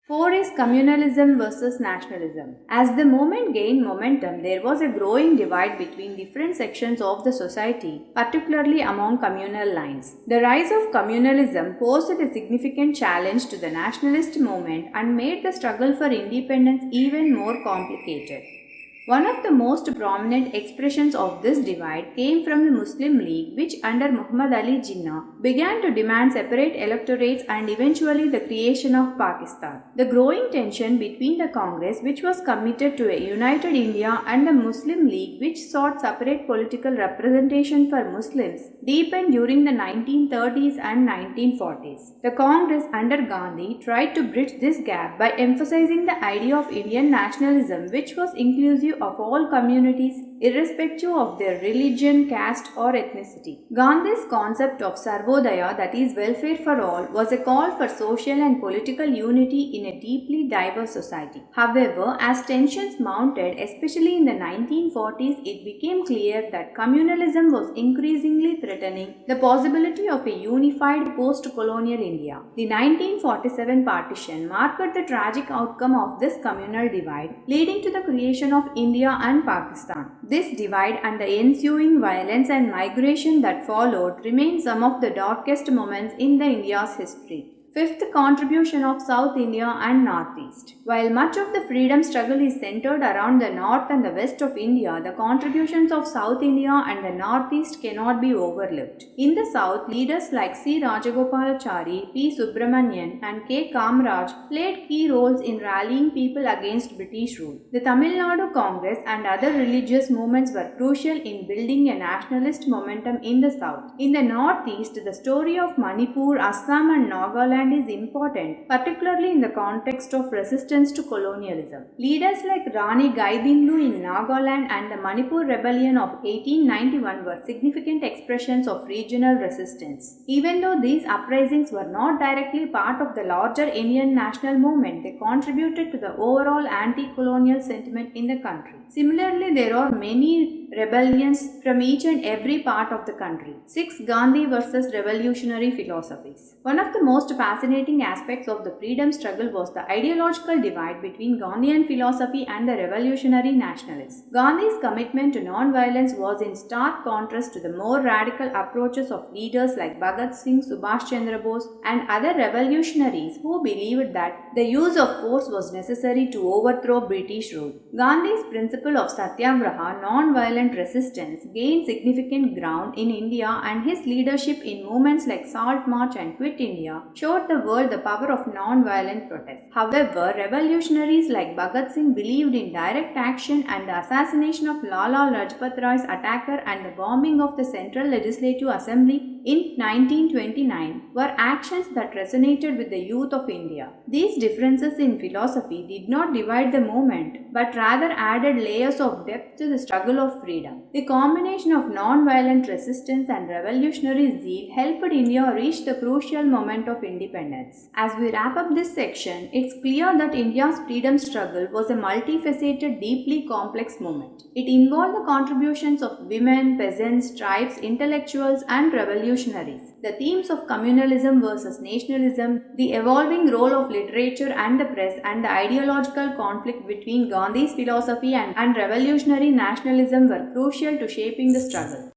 4 is communalism versus nationalism. As the movement gained momentum, there was a growing divide between different sections of the society, particularly among communal lines. The rise of communalism posed a significant challenge to the nationalist movement and made the struggle for independence even more complicated. One of the most prominent expressions of this divide came from the Muslim League, which under Muhammad Ali Jinnah began to demand separate electorates and eventually the creation of Pakistan. The growing tension between the Congress, which was committed to a united India, and the Muslim League, which sought separate political representation for Muslims, deepened during the 1930s and 1940s. The Congress under Gandhi tried to bridge this gap by emphasizing the idea of Indian nationalism, which was inclusive of all communities irrespective of their religion, caste, or ethnicity. Gandhi's concept of Sarvodaya, that is welfare for all, was a call for social and political unity in a deeply diverse society. However, as tensions mounted, especially in the 1940s, it became clear that communalism was increasingly threatening the possibility of a unified post-colonial India. The 1947 partition marked the tragic outcome of this communal divide, leading to the creation of India and Pakistan. This divide and the ensuing violence and migration that followed remain some of the darkest moments in India's history. Fifth, contribution of South India and Northeast. While much of the freedom struggle is centered around the north and the west of India, the contributions of South India and the Northeast cannot be overlooked. In the south, leaders like C. Rajagopalachari, P. Subramanian, and K. Kamaraj played key roles in rallying people against British rule. The Tamil Nadu Congress and other religious movements were crucial in building a nationalist momentum in the south. In the Northeast, the story of Manipur, Assam, and Nagaland is important, particularly in the context of resistance to colonialism. Leaders like Rani Gaidinlu in Nagaland and the Manipur Rebellion of 1891 were significant expressions of regional resistance. Even though these uprisings were not directly part of the larger Indian national movement, they contributed to the overall anti-colonial sentiment in the country. Similarly, there are many rebellions from each and every part of the country. 6. Gandhi versus revolutionary philosophies. One of the most fascinating aspects of the freedom struggle was the ideological divide between Gandhian philosophy and the revolutionary nationalists. Gandhi's commitment to non-violence was in stark contrast to the more radical approaches of leaders like Bhagat Singh, Subhash Chandra Bose, and other revolutionaries who believed that the use of force was necessary to overthrow British rule. Gandhi's principle of satyagraha, non-violent resistance, gained significant ground in India, and his leadership in movements like Salt March and Quit India showed the world the power of non-violent protest. However, revolutionaries like Bhagat Singh believed in direct action, and the assassination of Lala Lajpat Rai's attacker and the bombing of the Central Legislative Assembly in 1929 were actions that resonated with the youth of India. These differences in philosophy did not divide the movement, but rather added layers of depth to the struggle of freedom. The combination of non-violent resistance and revolutionary zeal helped India reach the crucial moment of independence. As we wrap up this section, it's clear that India's freedom struggle was a multifaceted, deeply complex movement. It involved the contributions of women, peasants, tribes, intellectuals, and revolutionaries, the themes of communalism versus nationalism, the evolving role of literature and the press, and the ideological conflict between Gandhi's philosophy and revolutionary nationalism were crucial to shaping the struggle.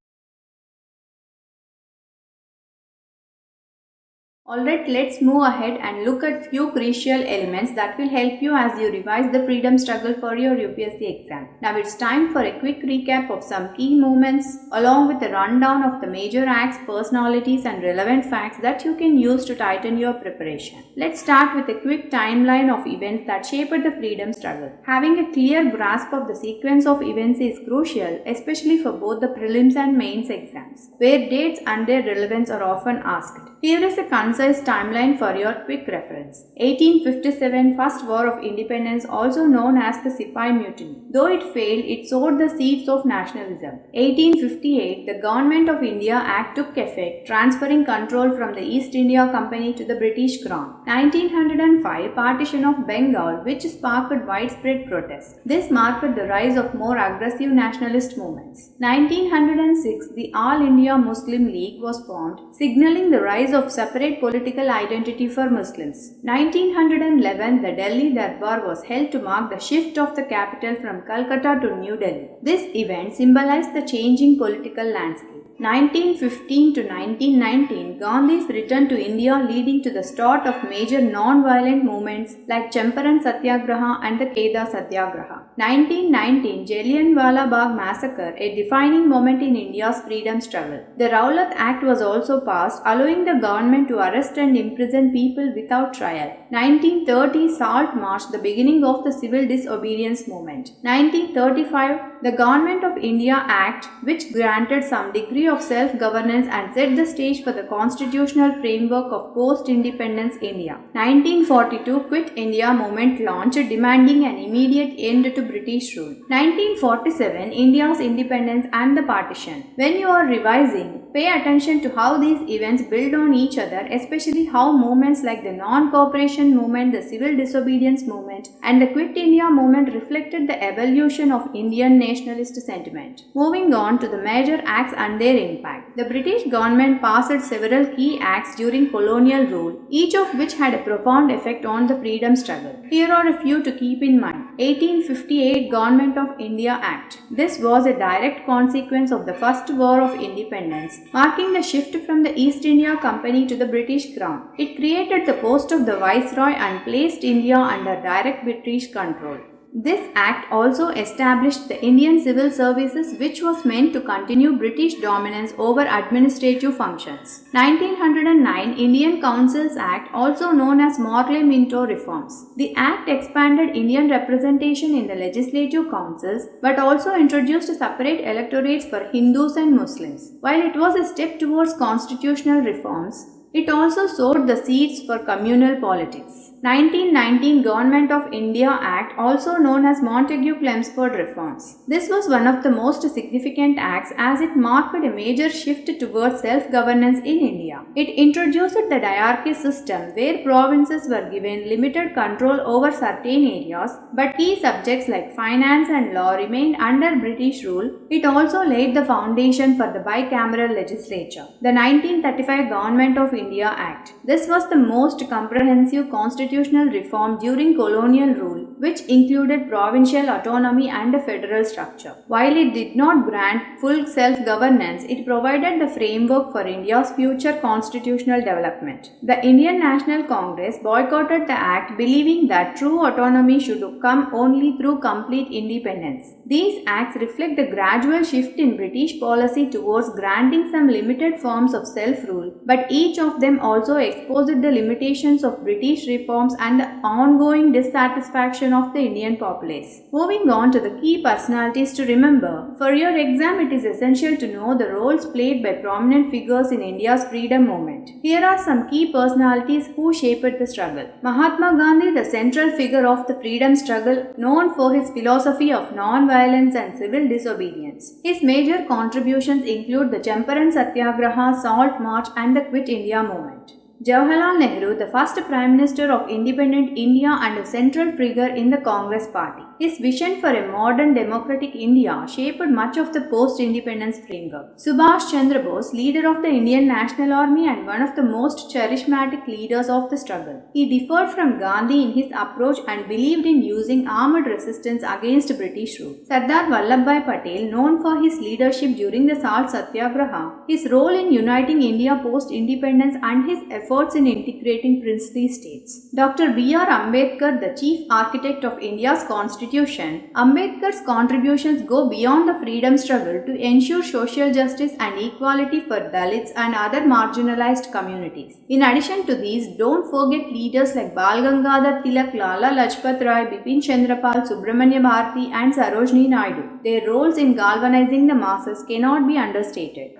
Alright, let's move ahead and look at few crucial elements that will help you as you revise the freedom struggle for your UPSC exam. Now it's time for a quick recap of some key movements along with a rundown of the major acts, personalities, and relevant facts that you can use to tighten your preparation. Let's start with a quick timeline of events that shaped the freedom struggle. Having a clear grasp of the sequence of events is crucial, especially for both the prelims and mains exams, where dates and their relevance are often asked. Here is a concise timeline for your quick reference. 1857 First War of Independence, also known as the Sipai Mutiny. Though it failed, it sowed the seeds of nationalism. 1858 The Government of India Act took effect, transferring control from the East India Company to the British Crown. 1905 Partition of Bengal, which sparked widespread protests. This marked the rise of more aggressive nationalist movements. 1906 The All India Muslim League was formed, signaling the rise of separate political identity for Muslims. 1911 The Delhi Darbar was held to mark the shift of the capital from Calcutta to New Delhi. This event symbolized the changing political landscape. 1915 to 1919 Gandhi's return to India, leading to the start of major non-violent movements like Champaran Satyagraha and the Keda Satyagraha. 1919 Jallianwala Bagh Massacre, a defining moment in India's freedom struggle. The Rowlatt Act was also passed, allowing the government to arrest and imprison people without trial. 1930 Salt March, the beginning of the civil disobedience movement. 1935 The Government of India Act, which granted some degree of self-governance and set the stage for the constitutional framework of post-independence India. 1942 Quit India movement launched, demanding an immediate end to British rule. 1947 India's independence and the partition. When you are revising, pay attention to how these events build on each other, especially how movements like the non-cooperation movement, the civil disobedience movement, and the Quit India movement reflected the evolution of Indian nationalist sentiment. Moving on to the major acts and their impact. The British government passed several key acts during colonial rule, each of which had a profound effect on the freedom struggle. Here are a few to keep in mind. 1858 Government of India Act. This was a direct consequence of the First War of Independence, marking the shift from the East India Company to the British Crown. It created the post of the Viceroy and placed India under direct British control. This act also established the Indian Civil Services, which was meant to continue British dominance over administrative functions. 1909 Indian Councils Act, also known as Morley-Minto Reforms. The act expanded Indian representation in the legislative councils but also introduced separate electorates for Hindus and Muslims. While it was a step towards constitutional reforms, it also sowed the seeds for communal politics. 1919 Government of India Act, also known as Montagu-Chelmsford Reforms. This was one of the most significant acts as it marked a major shift towards self-governance in India. It introduced the diarchy system where provinces were given limited control over certain areas, but key subjects like finance and law remained under British rule. It also laid the foundation for the bicameral legislature. The 1935 Government of India Act. This was the most comprehensive constitutional reform during colonial rule, which included provincial autonomy and a federal structure. While it did not grant full self-governance, it provided the framework for India's future constitutional development. The Indian National Congress boycotted the act, believing that true autonomy should come only through complete independence. These acts reflect the gradual shift in British policy towards granting some limited forms of self-rule, but each of them also exposed the limitations of British reforms and the ongoing dissatisfaction of the Indian populace. Moving on to the key personalities to remember. For your exam, it is essential to know the roles played by prominent figures in India's freedom movement. Here are some key personalities who shaped the struggle. Mahatma Gandhi, the central figure of the freedom struggle, known for his philosophy of non-violence and civil disobedience. His major contributions include the Champaran Satyagraha, Salt March, and the Quit India movement. Jawaharlal Nehru, the first Prime Minister of independent India and a central figure in the Congress Party. His vision for a modern democratic India shaped much of the post-independence framework. Subhash Chandra Bose, leader of the Indian National Army and one of the most charismatic leaders of the struggle. He differed from Gandhi in his approach and believed in using armed resistance against British rule. Sardar Vallabhbhai Patel, known for his leadership during the Salt Satyagraha, his role in uniting India post-independence and his efforts in integrating princely states. Dr. B.R. Ambedkar, the chief architect of India's constitution. Ambedkar's contributions go beyond the freedom struggle to ensure social justice and equality for Dalits and other marginalized communities. In addition to these, don't forget leaders like Bal Gangadhar Tilak, Lala Lajpat Rai, Bipin Chandrapal, Subramanya Bharati, and Sarojini Naidu. Their roles in galvanizing the masses cannot be understated.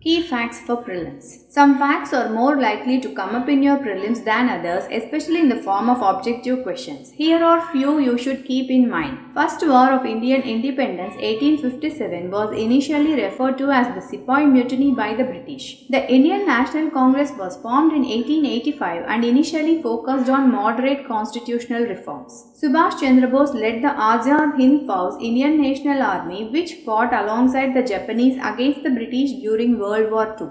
Key facts for prelims. Some facts are more likely to come up in your prelims than others, especially in the form of objective questions. Here are few you should keep in mind. First War of Indian Independence 1857 was initially referred to as the Sepoy Mutiny by the British. The Indian National Congress was formed in 1885 and initially focused on moderate constitutional reforms. Subhash Chandra Bose led the Azad Hind Fauj, Indian National Army, which fought alongside the Japanese against the British during World War II.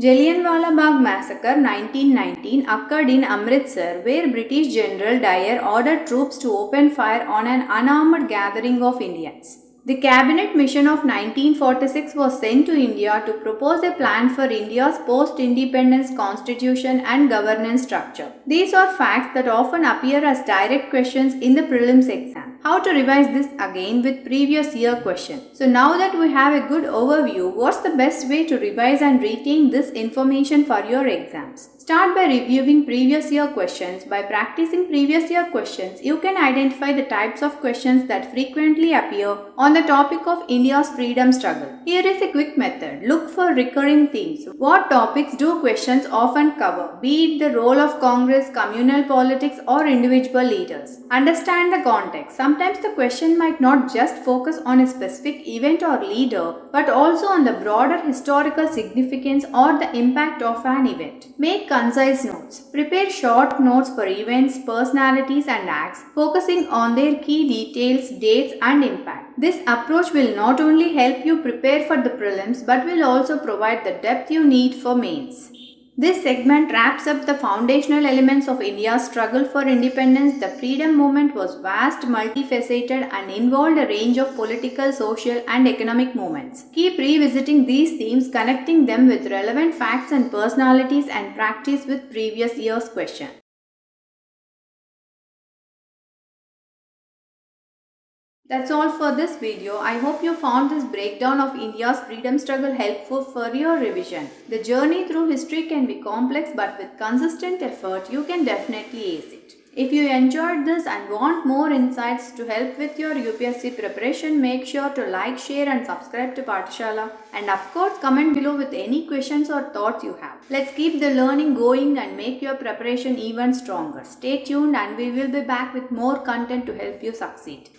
Jallianwala Bagh Massacre 1919 occurred in Amritsar, where British General Dyer ordered troops to open fire on an unarmed gathering of Indians. The Cabinet Mission of 1946 was sent to India to propose a plan for India's post-independence constitution and governance structure. These are facts that often appear as direct questions in the prelims exam. How to revise this again with previous year question. So now that we have a good overview, what's the best way to revise and retain this information for your exams? Start by reviewing previous year questions. By practicing previous year questions, you can identify the types of questions that frequently appear on the topic of India's freedom struggle. Here is a quick method. Look for recurring themes. What topics do questions often cover, be it the role of Congress, communal politics, or individual leaders? Understand the context. Sometimes the question might not just focus on a specific event or leader, but also on the broader historical significance or the impact of an event. Make concise notes. Prepare short notes for events, personalities, and acts, focusing on their key details, dates, and impact. This approach will not only help you prepare for the prelims, but will also provide the depth you need for mains. This segment wraps up the foundational elements of India's struggle for independence. The freedom movement was vast, multifaceted, and involved a range of political, social, and economic movements. Keep revisiting these themes, connecting them with relevant facts and personalities, and practice with previous year's questions. That's all for this video. I hope you found this breakdown of India's freedom struggle helpful for your revision. The journey through history can be complex, but with consistent effort, you can definitely ace it. If you enjoyed this and want more insights to help with your UPSC preparation, make sure to like, share and subscribe to Paathashaala. And of course, comment below with any questions or thoughts you have. Let's keep the learning going and make your preparation even stronger. Stay tuned and we will be back with more content to help you succeed.